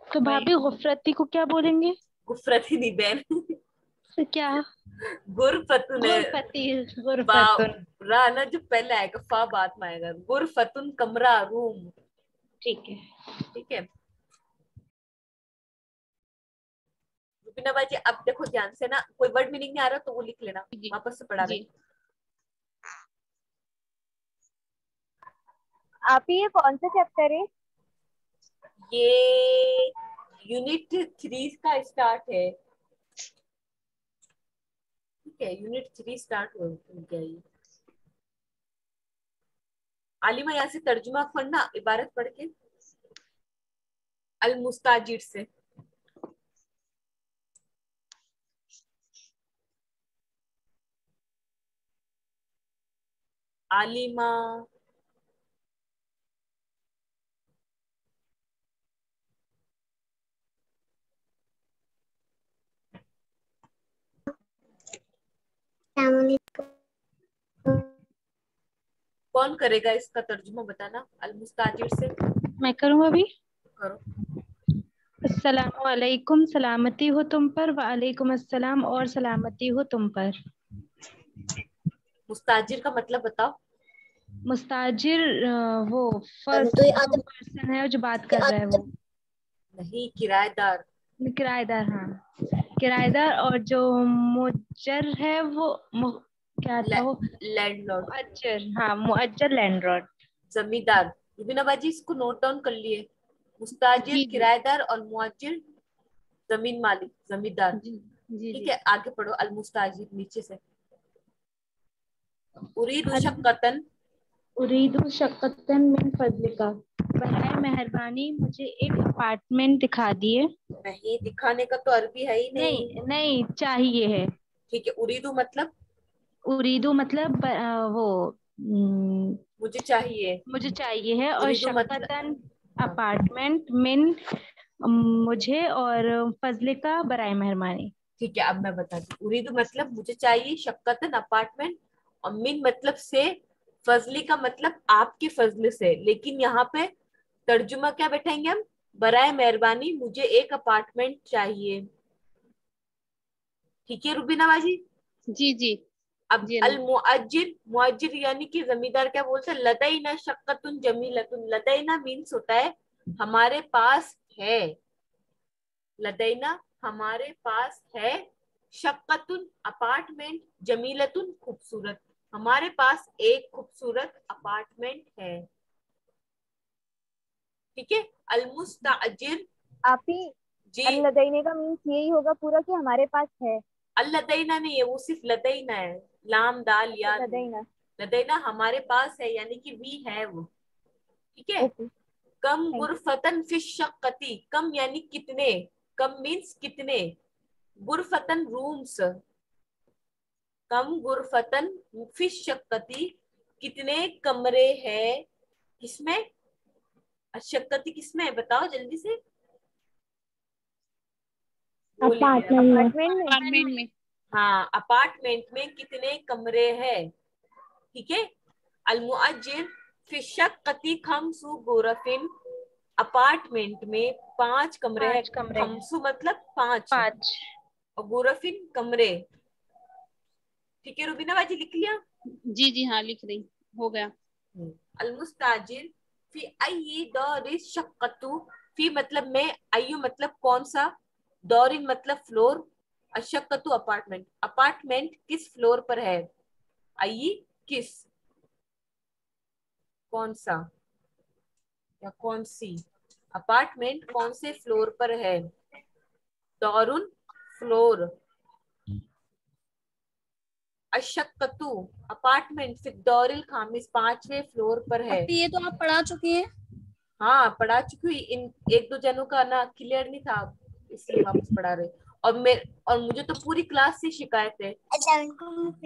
तो भाभी गुफरती को क्या बोलेंगे? गुफरती नहीं बहन, तो क्या? गुरफतुन है। गुरफती, गुरफतुन। रा ना जो पहले आएगा फा बाद में आएगा। गुरफतुन कमरा, रूम। ठीक है। ठीक है रुबीना बाजी, अब देखो ध्यान से ना, कोई वर्ड मीनिंग नहीं आ रहा तो वो लिख लेना, जी वापस से पढ़ा जी। रहे। आप ही ये कौन सा चैप्टर है? ये यूनिट 3 का स्टार्ट है। ठीक है, यूनिट 3 स्टार्ट हो गया ये। आलिमा यहाँ से तर्जुमा पढ़ना, इबारत पढ़ के अल मुस्ताजिर से। आलिमा कौन करेगा इसका तर्जुमा बताना, अल मुस्ताजिर से। मैं करूँ अभी? करो। अस्सलामु अलैकुम, सलामती हो तुम पर। वालेकुम अस्सलाम, और सलामती हो तुम पर। मुस्ताजिर का मतलब बताओ। मुस्ताजिर वो फर्स्ट पर्सन है जो बात कर रहा है, वो नहीं, किराएदार। किराएदार। हाँ, किराएदार। और जो मुअज्जर है वो क्या था वो? लैंडलॉर्ड। मुअज्जर। हाँ, मुअज्जर लैंडलॉर्ड। जमींदार। रुबीना बाजी इसको नोट डाउन कर लिए। मुस्ताजिर जी जी किराएदार और मुअज्जिर जमीन मालिक, जमींदार। जी जी ठीक जी। है, आगे पढ़ो। अल मुस्ताजिर नीचे से। उरीदु शक्कतन। उरीदु शक्कतन मिन फजलिका, बराए मेहरबानी मुझे एक अपार्टमेंट दिखा दिए। नहीं, दिखाने का तो अरबी है ही नहीं। नहीं नहीं, चाहिए है। ठीक है, उरीदु मतलब उरीदु मतलब वो मुझे चाहिए। मुझे चाहिए है, और उरीदु मतलब शक्कतन हाँ, अपार्टमेंट, मिन मुझे, और फजलिका बराए मेहरबानी। ठीक है, अब मैं बताती हूँ। उरीदु मतलब मुझे चाहिए, शक्कतन अपार्टमेंट, और मिन मतलब से, फजली का मतलब आपके फजल से। लेकिन यहाँ पे तर्जुमा क्या बैठाएंगे हम? बराए मेहरबानी मुझे एक अपार्टमेंट चाहिए। ठीक है रुबीना बाजी। जी जी अब जी अल अम्मा। मुअज्जिर, मुअज्जिर यानी कि जमींदार क्या बोलते हैं? लदैना शक्कतुन जमीलतुन। लदैना मीन्स होता है हमारे पास है। लदैना हमारे पास है, शक्कतुन अपार्टमेंट, जमीलतुन खूबसूरत, हमारे पास एक खूबसूरत अपार्टमेंट है। ठीक है, अल मुस्ताजिर आप ही जी। अल्लदैने का मीन्स यही होगा पूरा कि हमारे पास है। अल लदैना नहीं है, वो सिर्फ लदैना है, लाम दाल अच्छा, या नहीं। लदैना। लदैना हमारे पास है यानी कि वी है वो। ठीक है, ओके, कम थैंक यू। गुरफतन फिश शक्कती, कम यानी कितने, कम मीन्स कितने, गुरफतन रूम्स, कम गुरफतन फिश शक्कती, कितने कमरे हैं किसमें, शक्कती किसमें है बताओ जल्दी से बोलिए। अपार्टमेंट में। अपार्टमेंट में। अपार्टमेंट में। हाँ, अपार्टमेंट में कितने कमरे हैं। ठीक है, अल मुअज्जिर फी शक्कती खम्सु गुरफिन, अपार्टमेंट में 5 कमरे हैं। 5 कमरे हैं। खम्सु मतलब 5, 5। और गुरफिन कमरे। ठीक है रुबीना बाजी, लिख लिया? जी जी हाँ, लिख रही, हो गया। अल मुस्ताजिर फी अय्यि दौरिस शक्कतु, फी मतलब में, अय्यु मतलब कौन सा, दौरिन मतलब फ्लोर, अशक्कतु अपार्टमेंट, अपार्टमेंट किस फ्लोर पर है, अय्यि किस, कौन सा। या कौन सी अपार्टमेंट कौन से फ्लोर पर है? दौरुन फ्लोर। अशक्कतु अपार्टमेंट फिद्दौरिल खामिस 5वें फ्लोर पर है। ये तो आप पढ़ा चुके हैं। हाँ पढ़ा चुकी हुई, इन एक दो जनों का ना क्लियर नहीं था इसलिए वापस पढ़ा रहे। और मुझे तो पूरी क्लास से शिकायत है।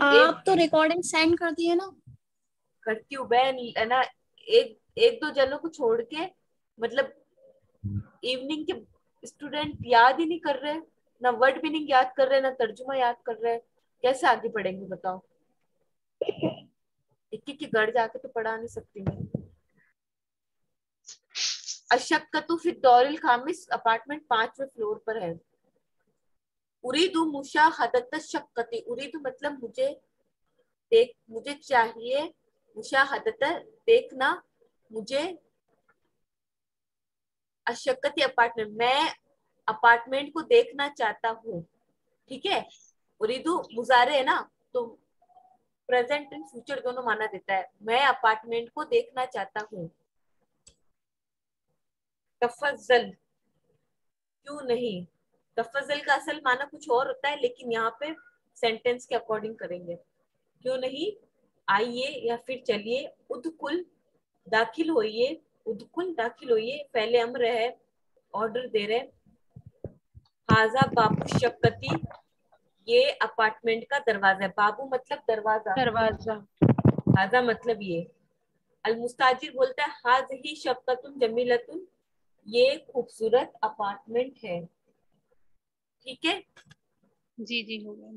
आप तो रिकॉर्डिंग सेंड कर दिए ना। करती हूँ बहन है ना, एक दो जनों को छोड़ के, मतलब इवनिंग के स्टूडेंट याद ही नहीं कर रहे, ना वर्ड मीनिंग याद कर रहे, ना तर्जुमा याद कर रहे, कैसे आगे पढ़ेंगे बताओ? एक के घर जाके तो पढ़ा नहीं सकती मैं। अशक्कतु फिद्दौरिल खामिस अपार्टमेंट 5वें फ्लोर पर है। उरीदु मुशाहदत शक्कती, उरीदु मतलब मुझे चाहिए, मुशाहदत देखना, मुझे अशक्कती अपार्टमेंट मैं अपार्टमेंट को देखना चाहता हूँ। ठीक है, उरीदु मुजारे है ना, तो प्रेजेंट एंड फ्यूचर दोनों माना देता है। मैं अपार्टमेंट को देखना चाहता हूँ। तफज्जल क्यों नहीं, तफज्जल का असल माना कुछ और होता है, लेकिन यहाँ पे सेंटेंस के अकॉर्डिंग करेंगे। क्यों नहीं, आइए या फिर चलिए। उदकुल दाखिल होइए, उदकुल दाखिल होइए, पहले अम्र है, ऑर्डर दे रहे। हाजा बाबू शक्कती, ये अपार्टमेंट का दरवाजा है। बाबू मतलब दरवाजा, दरवाजा। हाजा मतलब ये। अल मुस्ताजिर बोलता है हाज ही शक्कतुन जमीलतुन, ये खूबसूरत अपार्टमेंट है। ठीक है, जी जी हो गया।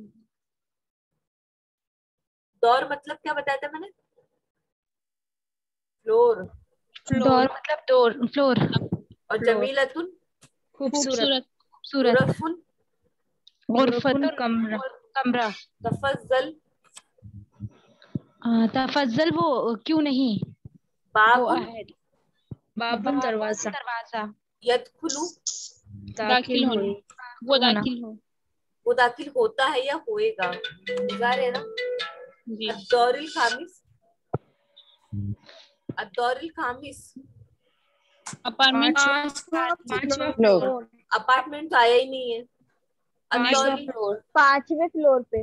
दौर मतलब क्या बताया था मैंने? फ्लोर। दौर मतलब डोर, फ्लोर। और जमीलतुन खूबसूरत। खूबसूरत। गुरफुन गुरफतुन कमरा, कमरा। तफज्जल तफज्जल वो क्यों नहीं। बाबुन बाबुन दरवाजा, दरवाजा। यदखुलु दाखिल होना, वो दाखिल हो। वो दाखिल होता है या होएगा, गुजार है ना। जी अद्दौरिल खामिस, अद्दौरिल खामिस अपार्टमेंट पांचवा फ्लोर। अपार्टमेंट तो आया ही नहीं है। अद्दौरिल फ्लोर। 5वें फ्लोर पे।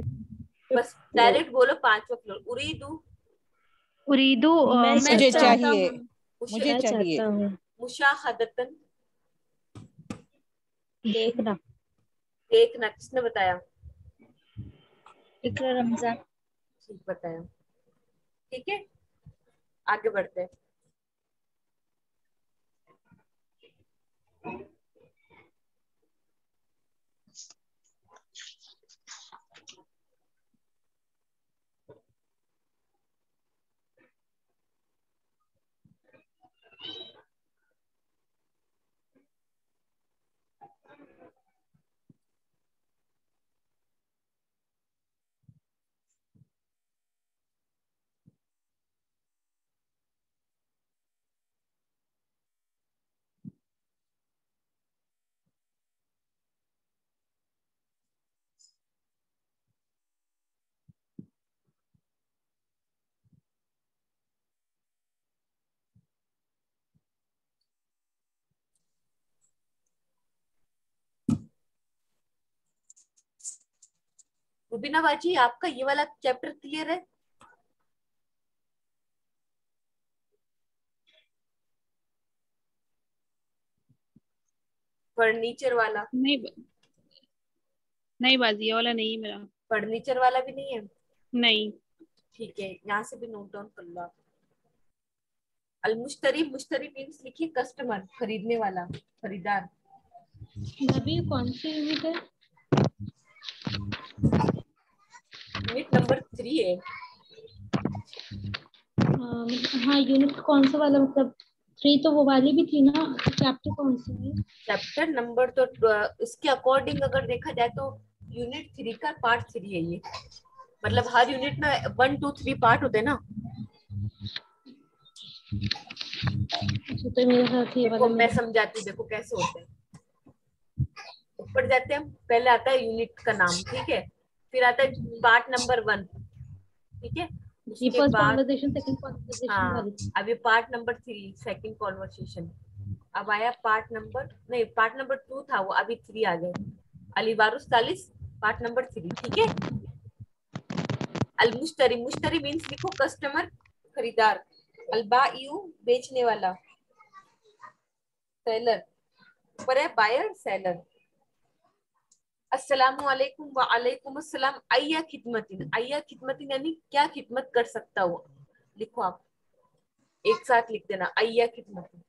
बस डायरेक्ट बोलो 5वां फ्लोर। उरीदु उरीदू मुझे चाहिए, मुझे मुशा- चाहिए। मुशाहदतन देखना। देखना, किसने बताया? इकरा रमजान। ठीक बताया। ठीक है, आगे बढ़ते हैं। रुबीना बाजी, आपका ये वाला चैप्टर क्लियर है? फर्नीचर वाला? नहीं बाजी, ये वाला नहीं है मेरा। फर्नीचर वाला भी नहीं है? नहीं। ठीक है, यहाँ से भी नोट डाउन कर लो आप। अल मुश्तरी, मुश्तरी मीन्स लिखिए कस्टमर, खरीदने वाला, खरीदार। अभी कौन सी यूनिट है? यूनिट नंबर 3 है। हाँ यूनिट कौन सा वाला, मतलब 3 तो वो वाली भी थी ना, चैप्टर कौन सा है? चैप्टर नंबर तो इसके अकॉर्डिंग अगर देखा जाए तो यूनिट 3 का पार्ट 3 है ये। मतलब हर यूनिट में 1 2 3 पार्ट होते हैं ना। अच्छा तो मेरे साथ ये वाला मैं समझाती हूँ, देखो कैसे होते हैं। ऊपर जाते हैं, पहले आता है यूनिट का नाम, ठीक है, फिर आता है पार्ट नंबर 1, ठीक है, उसके फर्स्ट बाद कॉन्वर्सेशन सेकंड कॉन्वर्सेशन हाँ वाली। अभी पार्ट नंबर 3 सेकंड कॉन्वर्सेशन। अब आया पार्ट नंबर नहीं पार्ट नंबर 2 था वो, अभी 3 आ गए। अलीबारुस सालिस पार्ट नंबर 3, ठीक है। अल मुश्तरी, मुश्तरी मीन्स लिखो कस्टमर खरीदार, अलबायू बेचने वाला, सेलर ऊपर है बायर सेलर। अस्सलामु अलैकुम व अलैकुम अस्सलाम अय्या खिदमतिन, अय्या खिदमतिन यानी क्या खिदमत कर सकता हो, लिखो आप एक साथ लिख देना अय्या खिदमतिन।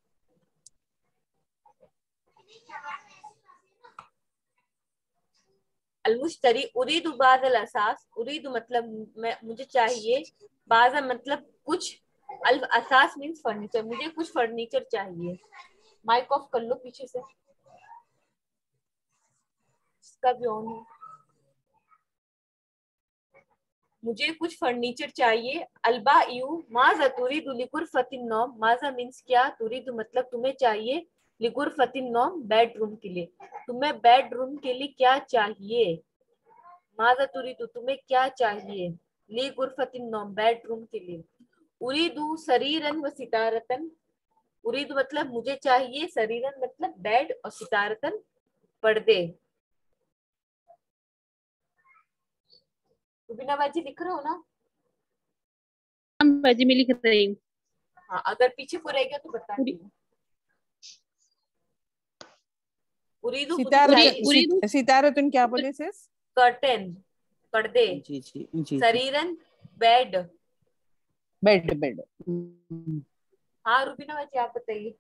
अलमुश्तरी उरीदु बादल असास, उरीदु मतलब मैं मुझे चाहिए, बाजा मतलब कुछ, अल असास मीन्स फर्नीचर, मुझे कुछ फर्नीचर चाहिए। माइक ऑफ कर लो पीछे से, इसका भी ऑन है। मुझे कुछ फर्नीचर चाहिए। अलबा यू माजा तुरीदु लिगुरफतिन नौम, माजा मीन्स क्या, तुरीदु मतलब तुम्हें चाहिए, लिगुरफतिन नौम बेडरूम के लिए, तुम्हें बेडरूम के लिए क्या चाहिए। माजा तुरीदु तुम्हें क्या चाहिए, लिगुरफतिन नौम बेडरूम के लिए। उरीदु सरीरन व सितारतन, उरीदु मतलब मुझे चाहिए, सरीरन मतलब बेड और सितारतन पर्दे। रुबीना बाजी लिख रहे हो ना? हम बाजी में लिख रही हूँ। हाँ अगर पीछे को रह गया तो बता दीजिए। उरीदु सितारतुन क्या बोले सिस? कर्टेन पर्दे। जी जी जी। सरीरन बेड। Bed bed. हाँ रुबीना बाजी आप बताइए।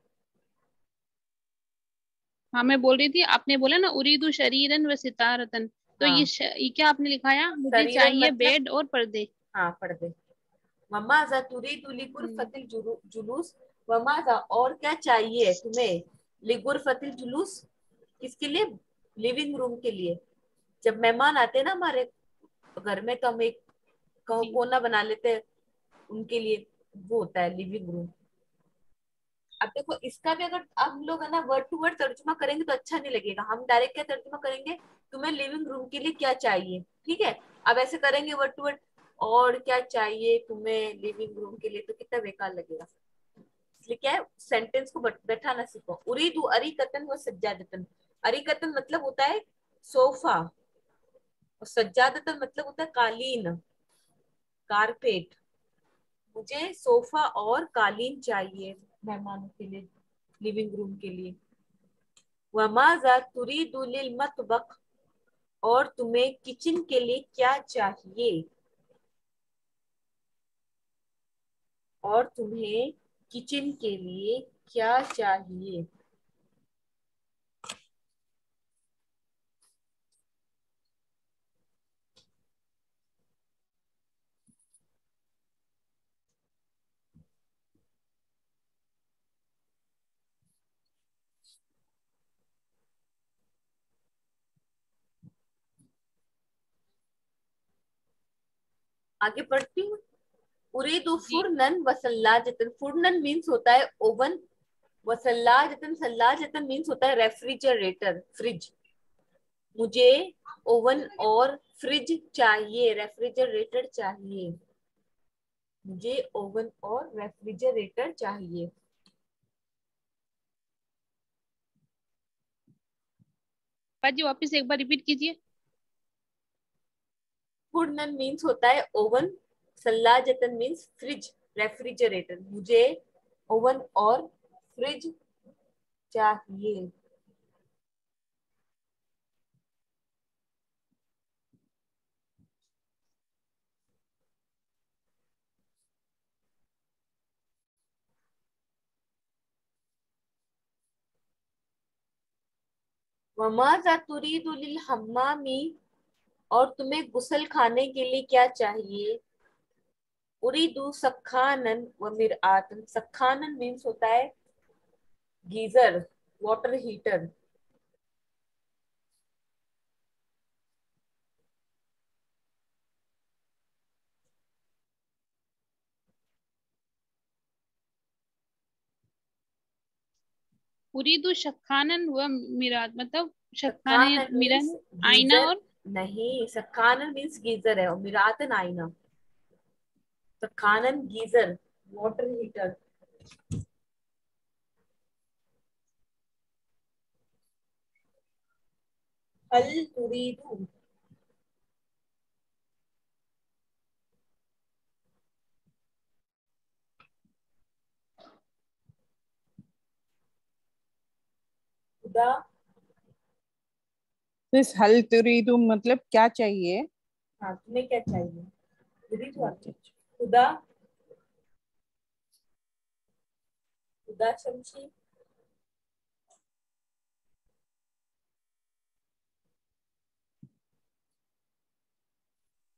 हाँ मैं बोल रही थी, आपने बोला ना उरीदु शरीरन व सितारतन, तो हाँ। ये क्या आपने लिखाया, मुझे शरीरन चाहिए मतलब बेड और पर्दे। हाँ पर्दे। वमाजा तुरीदु लिगुरफतिल जुलूस, वमाजा और क्या चाहिए तुम्हें, लिगुरफतिल जुलूस किसके लिए, लिविंग रूम के लिए। जब मेहमान आते हैं ना हमारे घर में तो हम एक कोना बना लेते हैं उनके लिए, वो होता है लिविंग रूम। अब देखो इसका भी अगर हम लोग है ना वर्ड टू वर्ड तर्जुमा करेंगे तो अच्छा नहीं लगेगा, हम डायरेक्ट क्या तर्जुमा करेंगे, तुम्हें लिविंग रूम के लिए क्या चाहिए, ठीक है। अब ऐसे करेंगे वर्ड टू वर्ड, और क्या चाहिए तुम्हें लिविंग रूम के लिए, तो कितना बेकार लगेगा। इसलिए क्या है, सेंटेंस को बैठाना सीखो। उरीदु अरीकतन व सज्जादतन, अरीकतन मतलब होता है सोफा, और सज्जादतन मतलब होता है कालीन, कारपेट। मुझे सोफा और कालीन चाहिए मेहमानों के लिए, लिविंग रूम के लिए। वमाजा तुरीदु लिल मतबख, और तुम्हें किचन के लिए क्या चाहिए, और तुम्हें किचन के लिए क्या चाहिए। आगे बढ़ती हूँ। उरीदु फुरनन वसल्लाजतन, फुरनन मीन्स होता है ओवन, वसल्लाजतन सल्लाजतन मीन्स होता है रेफ्रिजरेटर फ्रिज। मुझे ओवन और फ्रिज चाहिए, रेफ्रिजरेटर चाहिए, मुझे ओवन और रेफ्रिजरेटर चाहिए। बाजी वापस एक बार रिपीट कीजिए। फुरनन मीन्स होता है ओवन, सल्लाजतन मीन्स फ्रिज रेफ्रिजरेटर, मुझे ओवन और फ्रिज चाहिए। वमाजा तुरीदु लिल हम्मामी, और तुम्हें गुसल खाने के लिए क्या चाहिए। उरीदु सखानन व मिरआतन, सखानन मीन्स होता है गीजर, वाटर हीटर। उरीदु शखानन व मिरात मतलब शखाने सखानन मिरन मीन्स आईना गीजर, और नहीं सखानन मीन्स गीजर है, और मिरातन आईना। सखानन गीजर, वाटर हीटर। हल तुरीदू, खुदा। दिस हल तुरीदु मतलब क्या चाहिए? हाँ, तुम्हें क्या चाहिए? तुरीदू अच्छा, खुदा, खुदा शमशी।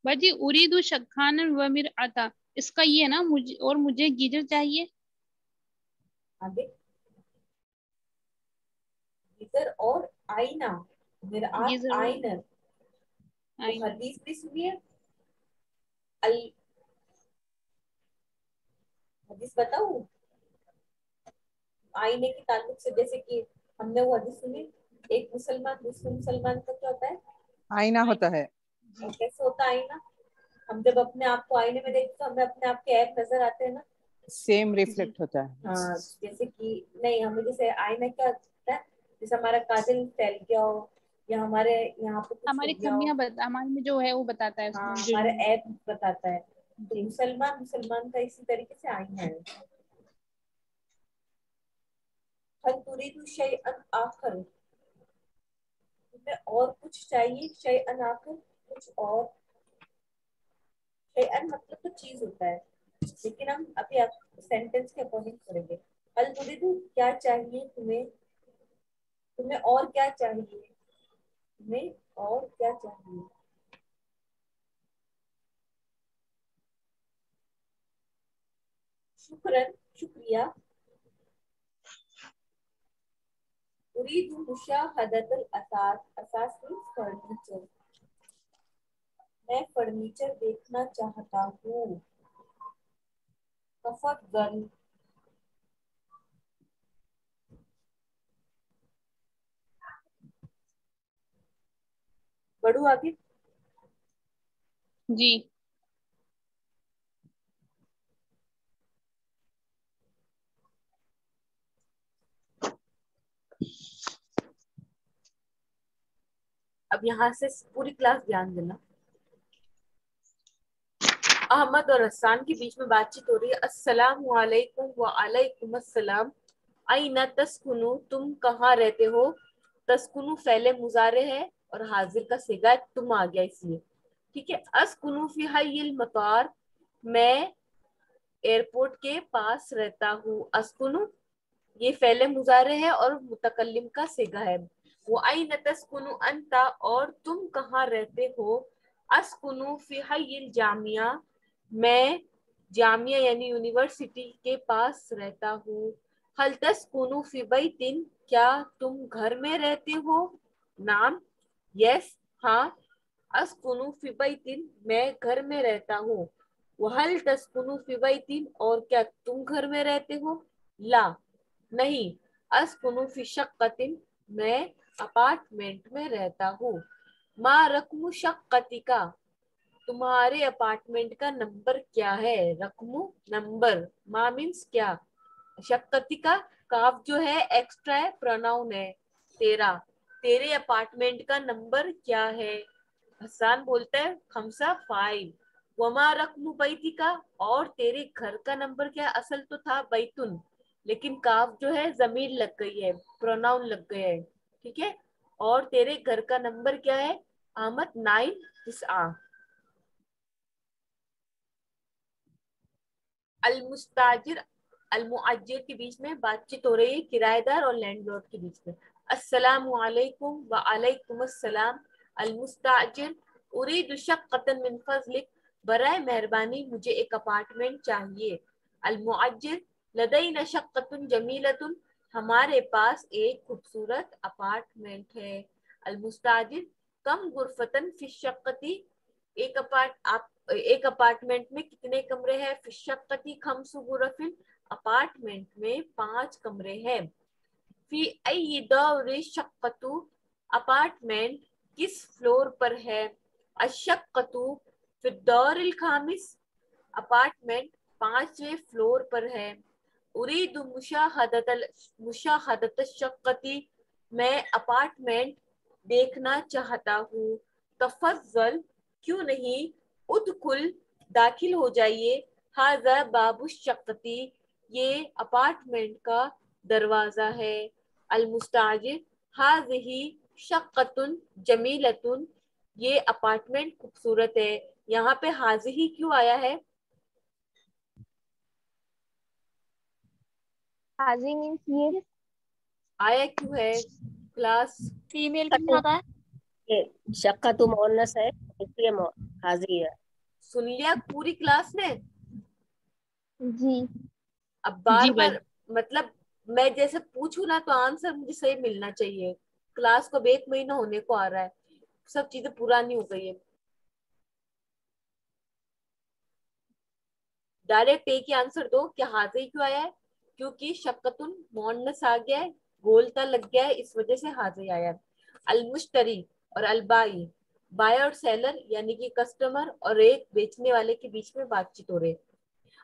बाजी उरीदु शखानन व मिरअता, इसका ये है ना, मुझे और मुझे गीजर चाहिए। आगे गीजर और आईना, मिरआत गीजर और आईनर। तो आईना। हदीस भी सुनिए, अल हदीस बताऊं आईने के ताल्लुक से? जैसे कि हमने वो हदीस सुनी, एक मुसलमान दूसरे मुसलमान का क्या होता है? आईना होता है। और कैसे होता है आईना? हम जब अपने आप को आईने में देखते तो हमें अपने आप के ऐप नजर आते हैं ना। सेम जी। रिफ्लेक्ट होता है। हाँ, जैसे कि नहीं, हमें जैसे आईना क्या होता है, जैसे हमारा काजल फैल गया हो या हमारे यहाँ पे कुछ हो हमारी गया हो। खूबियां बता, हमारे में जो है वो बताता है हाँ, उसमें जो। हमारा ऐप बताता है। तो जी। मुसलमान मुसलमान का इसी तरीके से आईना है। हल तुरीदु शैअन आखर, तुम्हें और कुछ चाहिए? शैअन आखर, कुछ और। शैअन मतलब तो चीज होता है, लेकिन हम अभी सेंटेंस के अकॉर्डिंग करेंगे। हल तुरीदु, क्या चाहिए तुम्हें? तुम्हें और क्या चाहिए? तुम्हें और क्या चाहिए? शुक्रन, शुक्रिया। उरीदु मुशाहदतल असास, असास मीन्स फर्नीचर। मैं फर्नीचर देखना चाहता हूँ। तफद्दल, बढ़ू आगे। जी। अब यहाँ से पूरी क्लास ध्यान देना। अहमद और हसन के बीच में बातचीत हो रही है। अस्सलामु अलैकुम व अलैकुम अस्सलाम। आइना तस्कुनु, तुम कहाँ रहते हो? तस्कुनु फैले मुजारे है और हाजिर का सिगा तुम आ गया इसलिए, ठीक है। अस्कुनु फी हय्यिल मतार, मैं एयरपोर्ट के पास रहता हूँ। अस्कुनु ये फैले मुजारे है और मुतकल्लिम का सिगा है। वो आइना तस्कुनु अंता, और तुम कहाँ रहते हो? अस्कुनु फी हय्यिल जामिया, मैं जामिया यानी यूनिवर्सिटी के पास रहता हूँ। हल तस्कुनु फी बैतिन, क्या तुम घर में रहते हो? नाम, यस, हाँ। अस्कुनु फी बैतिन, मैं घर में रहता हूँ। वहल तस्कुनु फी बैतिन, और क्या तुम घर में रहते हो? ला, नहीं। अस्कुनु फी शक्कतिन, मैं अपार्टमेंट में रहता हूँ। मा रकमु शक्कतिका, तुम्हारे अपार्टमेंट का नंबर क्या है? रकमु नंबर, मा मीन्स क्या, शक्कति का काफ जो है एक्स्ट्रा है, प्रोनाउन है तेरा। तेरे अपार्टमेंट का नंबर क्या है? हसन बोलता है खमसा 5। वमा रकमु बैती का, और तेरे घर का नंबर क्या है? असल तो था बैतुन, लेकिन काफ जो है जमीर लग गई है, प्रोनाउन लग गया है, ठीक है। और तेरे घर का नंबर क्या है? अहमद 9 9। अल मुस्ताजिर अल मुअज्जिर के बीच में बातचीत हो रही है, किराएदार और लैंडलॉर्ड के बीच में। अस्सलामु अलैकुम व अलैकुम अस्सलाम। अल मुस्ताजिर, उरीदु शक्कतन मिन फज़लिक, बराए मेहरबानी मुझे एक अपार्टमेंट चाहिए। अल मुअज्जिर, लदैना शक्कतुन जमीलतुन, हमारे पास एक खूबसूरत अपार्टमेंट है। अल मुस्ताजिर, कम गुरफतन फी शक्कती, एक अपार्टमेंट में कितने कमरे हैं? फिशक्कती खम्सु गुरफिन, अपार्टमेंट में 5 कमरे हैं। फी अय्यि दौरि शक्कतु, अपार्टमेंट किस फ्लोर पर है? अशक्कतु फी दौरिल खामिस, अपार्टमेंट 5वें फ्लोर पर है। उरीदु मुशाहदत शक्कती, मैं अपार्टमेंट देखना चाहता हूँ। तफज्जल, क्यों नहीं, उदखुल, दाखिल हो जाइए। हाजा बाबु शक्कती, ये अपार्टमेंट का दरवाजा है। अल मुस्ताजिर, हाज़िही शक्कतुन जमीलतुन, ये अपार्टमेंट खूबसूरत है। यहाँ पे हाज़िही क्यों आया है? हाजी मीन्स ये आया क्यों है क्लास? फीमेल के साथ आता है। ये शक्कतु मुअन्नस है, इसलिए हाजी है। सुन लिया पूरी क्लास ने? जी। अब बार जी बार मतलब मैं जैसे पूछू ना तो आंसर मुझे सही मिलना चाहिए। क्लास को अब 1 महीना होने को आ रहा है, सब चीजें पुरानी हो गई है। डायरेक्ट एक ही आंसर दो कि हाजी क्यों आया है? क्योंकि शक्कतुन मुअन्नस आ गया है, गोलता लग गया है, इस वजह से हाजी आया है। अल मुश्तरी और अल बाई, बायर और सेलर यानी कि कस्टमर और एक बेचने वाले के बीच में बातचीत हो रही है।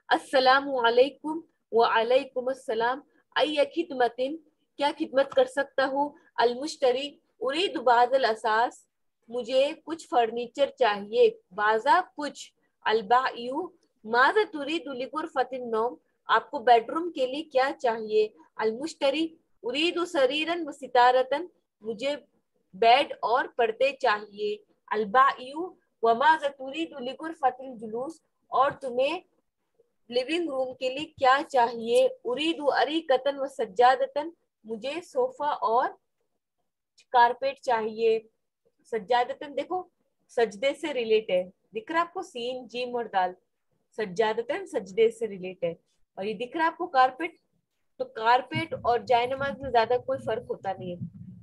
अस्सलामु अलैकुम व अलैकुम अस्सलाम, अय्य खिदमतिन, क्या खिदमत कर सकता हूँ। अल मुश्तरी, उरीदु बाज़ल असास, मुझे कुछ फर्नीचर चाहिए। बाजा कुछ। अल बायु, माज़ा तुरीदु लिगुरफतिन नौम, आपको बेडरूम के लिए क्या चाहिए। अल मुश्तरी, उरीदु सरीरन व सितारतन, मुझे बेड और पर्दे चाहिए। अल बायु, व माज़ा तुरीदु लिगुरफतिल जुलूस, और तुम्हें लिविंग रूम के लिए क्या चाहिए। उरीदु अरीकतन व सज्जादतन, मुझे सोफा और कारपेट चाहिए। सज्जादतन देखो सजदे से रिलेट है, दिख रहा है आपको, सीन जीम और दाल, सज्जादतन सजदे से रिलेट है। और ये दिख रहा है आपको कारपेट, तो कारपेट और जायनमाज में ज्यादा कोई फर्क होता नहीं है।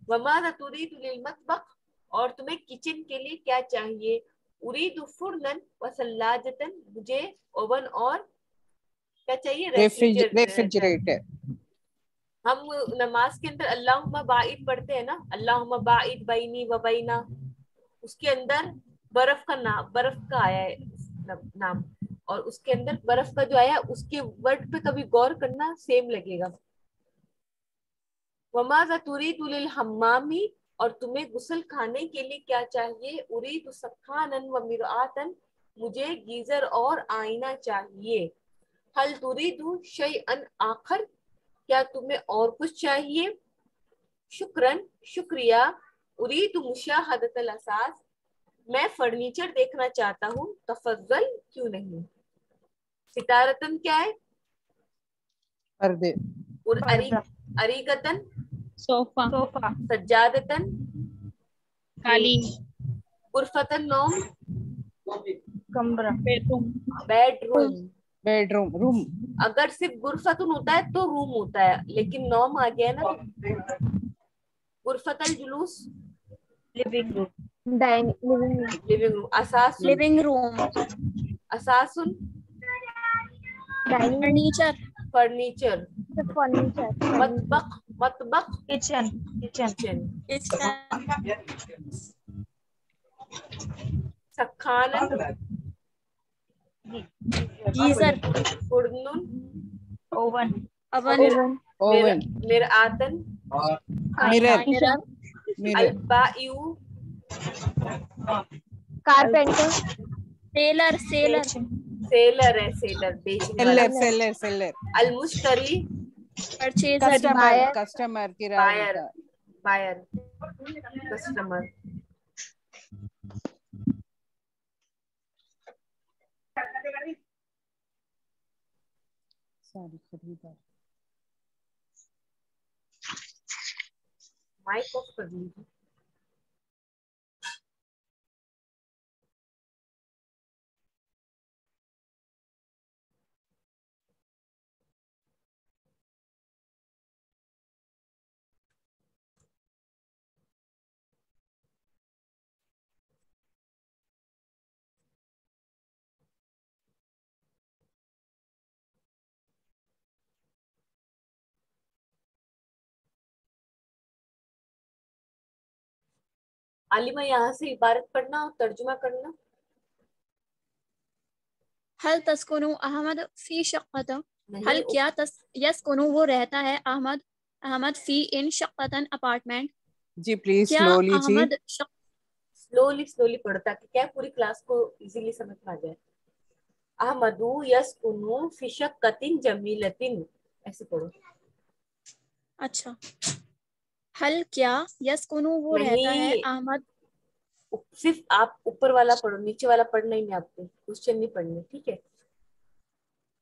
वमाज़ा तुरीदु लिल मतबख, और तुम्हें किचन के लिए क्या चाहिए। उरीदु फुरनन व सल्लाजतन, मुझे ओवन और क्या चाहिए, रेफ्रिजरेटर। हम नमाज के अंदर अल्लाहुम्मा बाइद पढ़ते हैं ना, अल्लाहुम्मा बाइद बैनी व बैना, उसके अंदर बर्फ का नाम, बर्फ का आया है नाम, और उसके अंदर बर्फ का जो आया उसके वर्ड पे कभी गौर करना, सेम लगेगा। वमाज़ा तुरीदु लिल हम्मामी, और तुम्हें गुस्ल खाने के लिए क्या चाहिए। उरीदु सखानन व मिरआतन, मुझे गीजर और आईना चाहिए। हल तुरीदु शैअन आखर, क्या तुम्हें और कुछ चाहिए। शुक्रन, शुक्रिया। उरीदु मुशाहदतल असास, मैं फर्नीचर देखना चाहता हूँ। तफज्जल, क्यों नहीं। सितारतन क्या है, पर्दे। और अरीकतन सोफा, सज्जादतन कालीन, गुरफतन नौम कमरा, बेडरूम, बेडरूम। Bedroom, room. अगर सिर्फ गुरफतन होता है तो रूम होता है, लेकिन नौम आ गया ना, तो गुरफतल जुलूस living room, dining living room, living room. असासुन, लिविंग रूम, असासुन डाइनिंग फर्नीचर, फर्नीचर। फर्नीचर, मतबख, मतबख किचन, किचन। किचन, सखानन गीजर, फुरनुन ओवन, अवन, ओवन, मिरआतन मिरर, मिरर, मिरर, अलबायु कारपेंटर, सेलर, सेलर, सेलर है, सेलर बेचने वाला। Seller, seller, seller. अलमुश्तरी परचेजर, कस्टमर, बायर, कस्टमर, किराया बायर, देता। Buyer customer. सॉरी, खरीदार। माइक ऑफ कर लीजिए। आलिमा, यहाँ से इबारत पढ़ना और तर्जुमा करना। हल तस्कुनु अहमद फी शक्कत, नहीं, हल क्या यस्कुनु वो रहता है अहमद फी इन शक्कतन अपार्टमेंट, जी प्लीज क्या स्लोली जी। अहमद स्लोली पढ़ो ताकि क्या पूरी क्लास को इजीली समझ में आ जाए। अहमदु यस्कुनु फी शक्कतिन जमीलतिन, ऐसे पढ़ो। अच्छा, हल क्या यस्कुनु वो रहता है नहीं, अहमद, सिर्फ आप ऊपर वाला पढ़ो, नीचे वाला पढ़ना ही नहीं, आपको क्वेश्चन नहीं पढ़ने, ठीक है।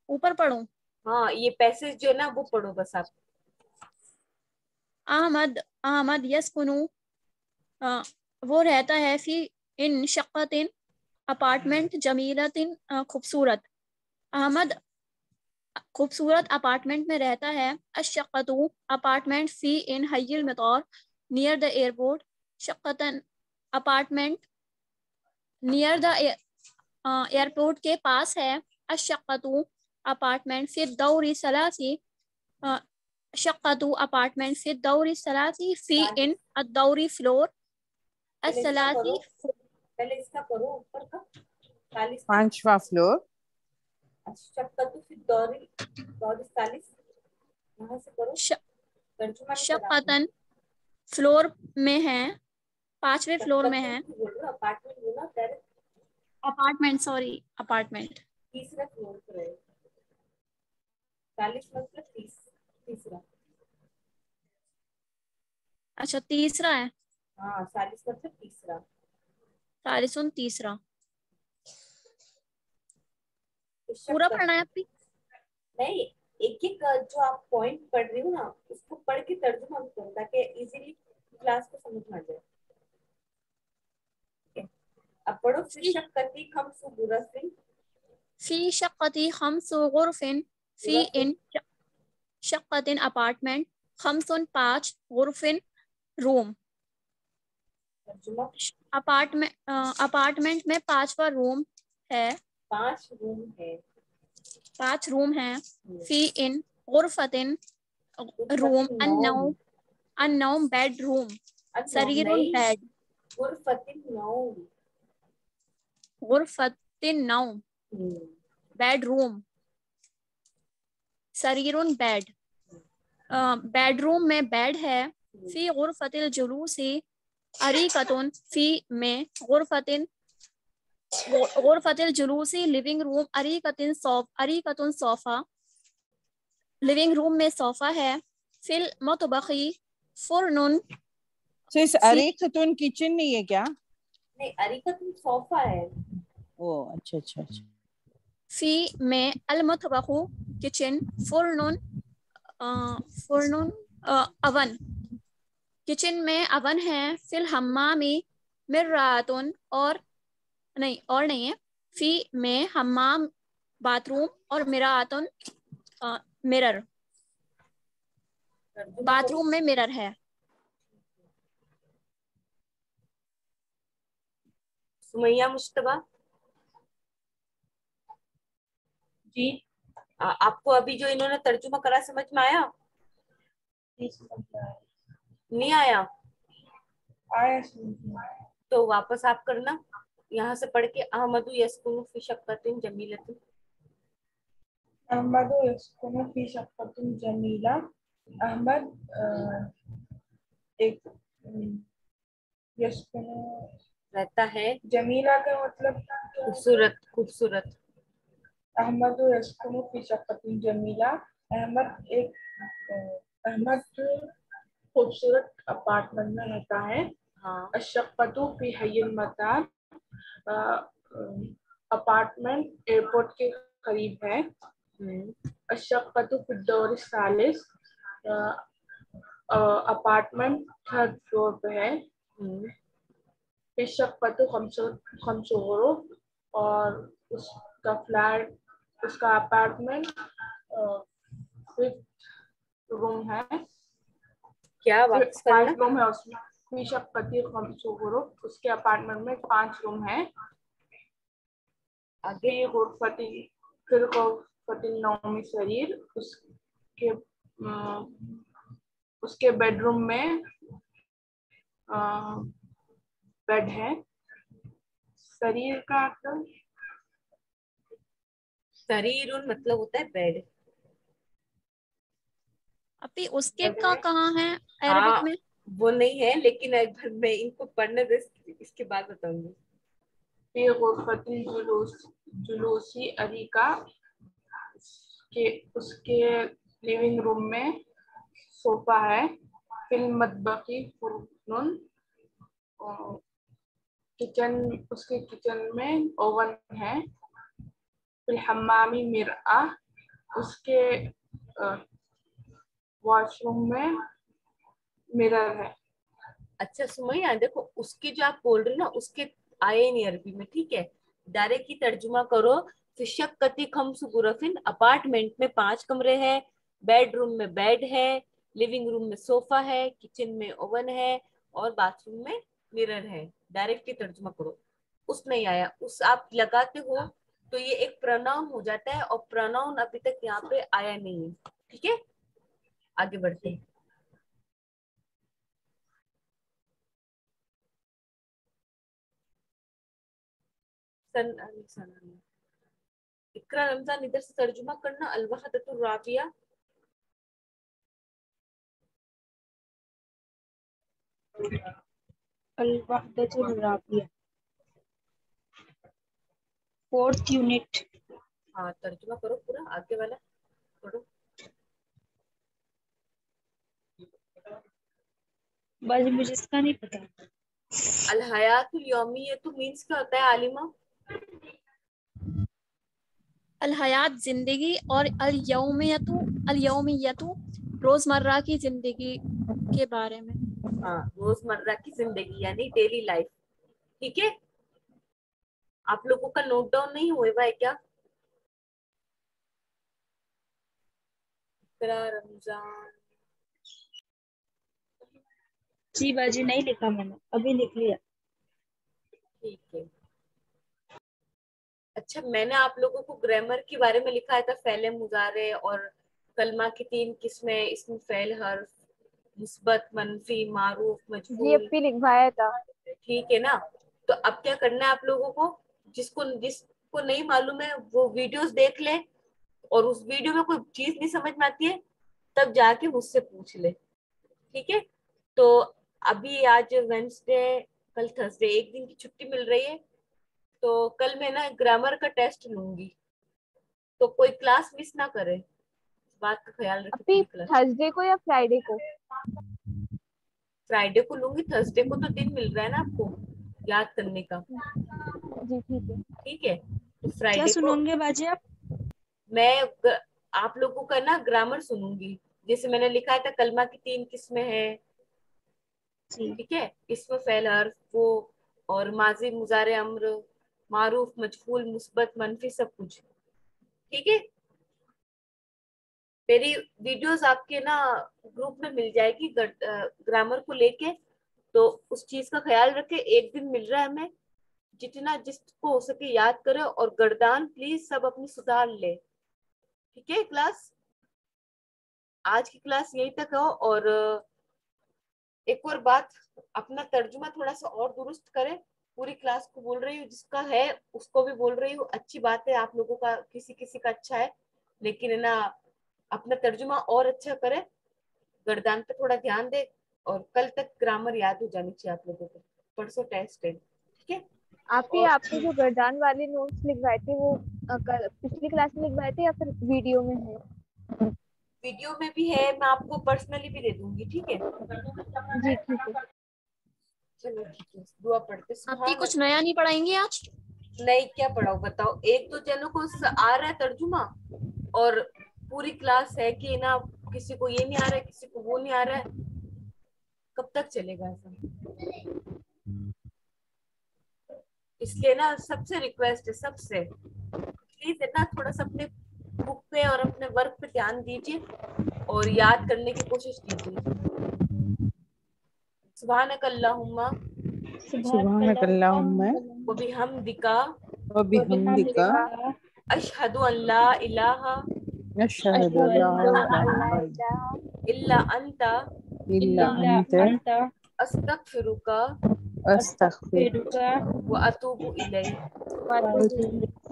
ऊपर पढ़ूं। हाँ, ये पैसेज जो है ना वो पढ़ो बस आप। अहमद यस्कुनु वो रहता है फी इन शक्कतिन अपार्टमेंट जमीलतिन खूबसूरत, अहमद खूबसूरत अपार्टमेंट में रहता है। अशक्कतु अपार्टमेंट फी इन हय्यिल मतार नियर द एयरपोर्ट, शक्कतन अपार्टमेंट नियर द एयरपोर्ट के पास है। अशक्कतु अपार्टमेंट फी दौरी सलासी, शक्कतु अपार्टमेंट फी दौरी सलासी फी इन अदौरी फ्लोर असलासी, पहले इसका पढ़ो ऊपर का 40 का। 5वां फ्लोर। अशक्कतु फी दौरी दौरी 40, यहाँ से पढ़ो, तर्जुमा नहीं करा आपने। शक्कतन फ्लोर में है, 5वें फ्लोर में है। अपार्टमेंट बोला, डायरेक्ट अपार्टमेंट, सॉरी अपार्टमेंट। तीसरा फ्लोर पर है। 40 मतलब 30, तीसरा। अच्छा, तीसरा है। हाँ, 40 मतलब तीसरा। 40 तीसरा तो पूरा पढ़ना है आपकी। नहीं, एक एक जो आप पॉइंट पढ़ रही हो ना उसको पढ़ के तर्जुमा भी करो ताकि इजीली क्लास को समझ में आ जाए। अब पढ़ो। फी शक्कती खम्सु गुरफिन, फी शक्कती खम्सु गुरफिन फी इन शक्कतिन अपार्टमेंट, खम्सुन 5 गुरफिन रूम, तर्जुमा। अपार्टमेंट में 5वां रूम है, 5 रूम है। 5 रूम है। फी इन गुरफतिन रूम, अन्नौम अन्नौम बेडरूम, सरीरुन बेड, गुरफतिन नौम, गुरफतिन नौम बेडरूम, सरीरुन बेड, बेडरूम में बेड है। फी गुरफतिल जुलूसी अरीकतुन, फी में गुरफतिल जुलूसी लिविंग रूम, अरीकतुन सोफा, लिविंग रूम में सोफा है। फिल मतबखी फुरनुन, तो इस अरीकतुन किचन नहीं है क्या? नहीं, अरीकतुन सोफा है। ओ अच्छा अच्छा अच्छा। फी में अल मतबखु किचन, फुरनुन अवन, किचन में अवन है। फिल हम्मामी मिर्रातुन, और नहीं है। फी में हम्माम बाथरूम और मिरातुन मिरर, बाथरूम में मिरर है। सुमैया मुश्तबा जी। आपको अभी जो इन्होंने तर्जुमा करा समझ में आया? नहीं आया? तो वापस आप करना, यहाँ से पढ़ के। अहमदु यस्कुनु फी शक्कतिन जमीलतिन, अहमद यस्कुनु फी शक्कतिन जमीला, अहमद एक यस्कुनु रहता है, जमीला का मतलब खूबसूरत खूबसूरत। अहमद यस्कुनु फी शक्कतिन जमीला, अहमद खूबसूरत अपार्टमेंट में रहता है। हाँ, अशक्कतु फी हय्यिल मतार, अपार्टमेंट एयरपोर्ट के करीब है। अशक्कतु फी दौर सालिस, अपार्टमेंट 3rd फ्लोर पे है। शक्कतु खम्सु गुरुफ, और उसका फ्लैट, उसका अपार्टमेंट 5th रूम है। क्या वापस करना? 5 रूम है उसमें। शक्कती खम्सु गुरुफ, उसके अपार्टमेंट में 5 रूम है। आगे फिर गुरफतिन नौमी सरीर, उसके बेडरूम में बेड है। शरीर का सरीरुन मतलब होता है बेड। अभी उसके का कहाँ है हाँ अरबिक में? वो नहीं है, लेकिन एक बार मैं इनको पढ़ने दे, इसके बाद बताऊंगी। फी गुरफतिल जुलूसी अरीका, के उसके लिविंग रूम में सोफा है। फिल मतबखी फुरनुन, किचन उसके किचन में ओवन है। फिल हम्मामी मिरआ, उसके वॉशरूम में मिरर है। अच्छा सुमैया देखो, उसकी जो आप बोल रहे हो ना उसके आए नहीं अरबी में, ठीक है। डायरेक्ट ही तर्जुमा करो। फिशक्कती खम्सु गुरफिन, अपार्टमेंट में 5 कमरे हैं, बेडरूम में बेड है, लिविंग रूम में सोफा है, किचन में ओवन है और बाथरूम में मिरर है। डायरेक्ट ही तर्जुमा करो। उस नहीं आया, उस आप लगाते हो तो ये एक प्रोनाउन हो जाता है, और प्रोनाउन अभी तक यहाँ पे आया नहीं है, ठीक है। आगे बढ़ते हैं। इकरा रमजान, इधर से तर्जुमा करना। अल-वहदतुर राबिया, अल-वहदतुर राबिया, 4th यूनिट। हाँ तर्जुमा करो पूरा, आगे वाला पढ़ो। बस मुझे इसका नहीं पता। अल हयातुल यौमियतु मीन्स क्या होता है आलिमा? अल हयात जिंदगी, और अल यौमियतु रोजमर्रा की जिंदगी के बारे में। हाँ रोजमर्रा की जिंदगी यानी डेली लाइफ, ठीक है। आप लोगों का नोट डाउन नहीं हुआ है क्या? इकरा रमजान, जी बाजी नहीं लिखा मैंने, अभी लिख लिया। ठीक है। अच्छा मैंने आप लोगों को ग्रामर के बारे में लिखा था, फ़ेल मुजारे और कलमा की 3 किस्में, इसमें फ़ेल हर्फ, मुस्बत, मनफी, मारूफ, जी मजबूर, अपनी लिखवाया था। ठीक है ना। तो अब क्या करना है आप लोगों को, जिसको नहीं मालूम है वो वीडियोस देख ले, और उस वीडियो में कोई चीज नहीं समझ में आती है तब जाके मुझसे पूछ ले, ठीक है। तो अभी आज वेंसडे, कल थर्सडे, एक दिन की छुट्टी मिल रही है, तो कल मैं ना ग्रामर का टेस्ट लूंगी, तो कोई क्लास मिस ना करे, इस बात का ख्याल रखे अभी पूरी क्लास। थर्सडे को या फ्राइडे को? फ्राइडे को लूंगी, थर्सडे को तो दिन मिल रहा है ना आपको याद करने का, जी ठीक है। ठीक है। तो क्या फ्राइडे को सुनोगे बाजी आप? मैं आप लोगों का ना ग्रामर सुनूंगी, जैसे मैंने लिखा था कलमा की 3 किस्में हैं, जी ठीक है। इसमें फ़ेल हर्फ वो, और माजी मुजारे अम्र, मारूफ मजहूल मुस्बत मनफी सब कुछ, ठीक है। मेरी वीडियोस आपके ना ग्रुप में मिल जाएगी ग्रामर को लेके, तो उस चीज का ख्याल रखे। एक दिन मिल रहा है हमें, जितना जिसको हो सके याद करे, और गर्दान प्लीज सब अपनी सुधार ले, ठीक है। क्लास आज की क्लास यही तक हो, और एक और बात, अपना तर्जुमा थोड़ा सा और दुरुस्त करें। पूरी क्लास को बोल रही हूँ, जिसका है उसको भी बोल रही हूँ, अच्छी बात है आप लोगों का किसी किसी का अच्छा है, लेकिन है ना अपना तर्जुमा और अच्छा करे, गर्दान पे थोड़ा ध्यान दे, और कल तक ग्रामर याद हो जानी चाहिए आप लोगों को, परसों टेस्ट है, ठीक है। आप ही और आपने जो गर्दान वाले नोट्स लिखवाए थे वो पिछली क्लास में लिखवाए थे या फिर वीडियो में है? वीडियो में भी है, मैं आपको पर्सनली भी दे दूंगी, ठीक है। जी ठीक है। चलो ठीक है, दुआ पढ़ते। आप भी सुभान कुछ नया नहीं पढ़ाएंगे आज? नहीं, क्या पढ़ाओ बताओ। एक दो जनों को आ रहा है तर्जुमा, और पूरी क्लास है कि ना किसी को ये नहीं आ रहा है, किसी को वो नहीं आ रहा है, कब तक चलेगा ऐसा। इसलिए ना सबसे रिक्वेस्ट है, सबसे प्लीज है ना थोड़ा सा अपने बुक पे और अपने वर्क पे ध्यान दीजिए, और याद करने की कोशिश कीजिए। सुभानक अल्लाहुम्मा सुभानक अल्लाहुम्मा व बिहम्दिका व बिहम्दिका अशहदु अल्ला इलाहा अशहदु अल्ला इल्ला अंता इल्ला अंत अस्तगफिरुका अस्तगफिरुका व अतूबु इलैह। व अतूबु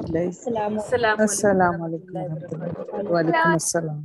इलैह। अस्सलामु अस्सलामु अलैकुम अलैकुम। व अलैकुम अस्सलाम।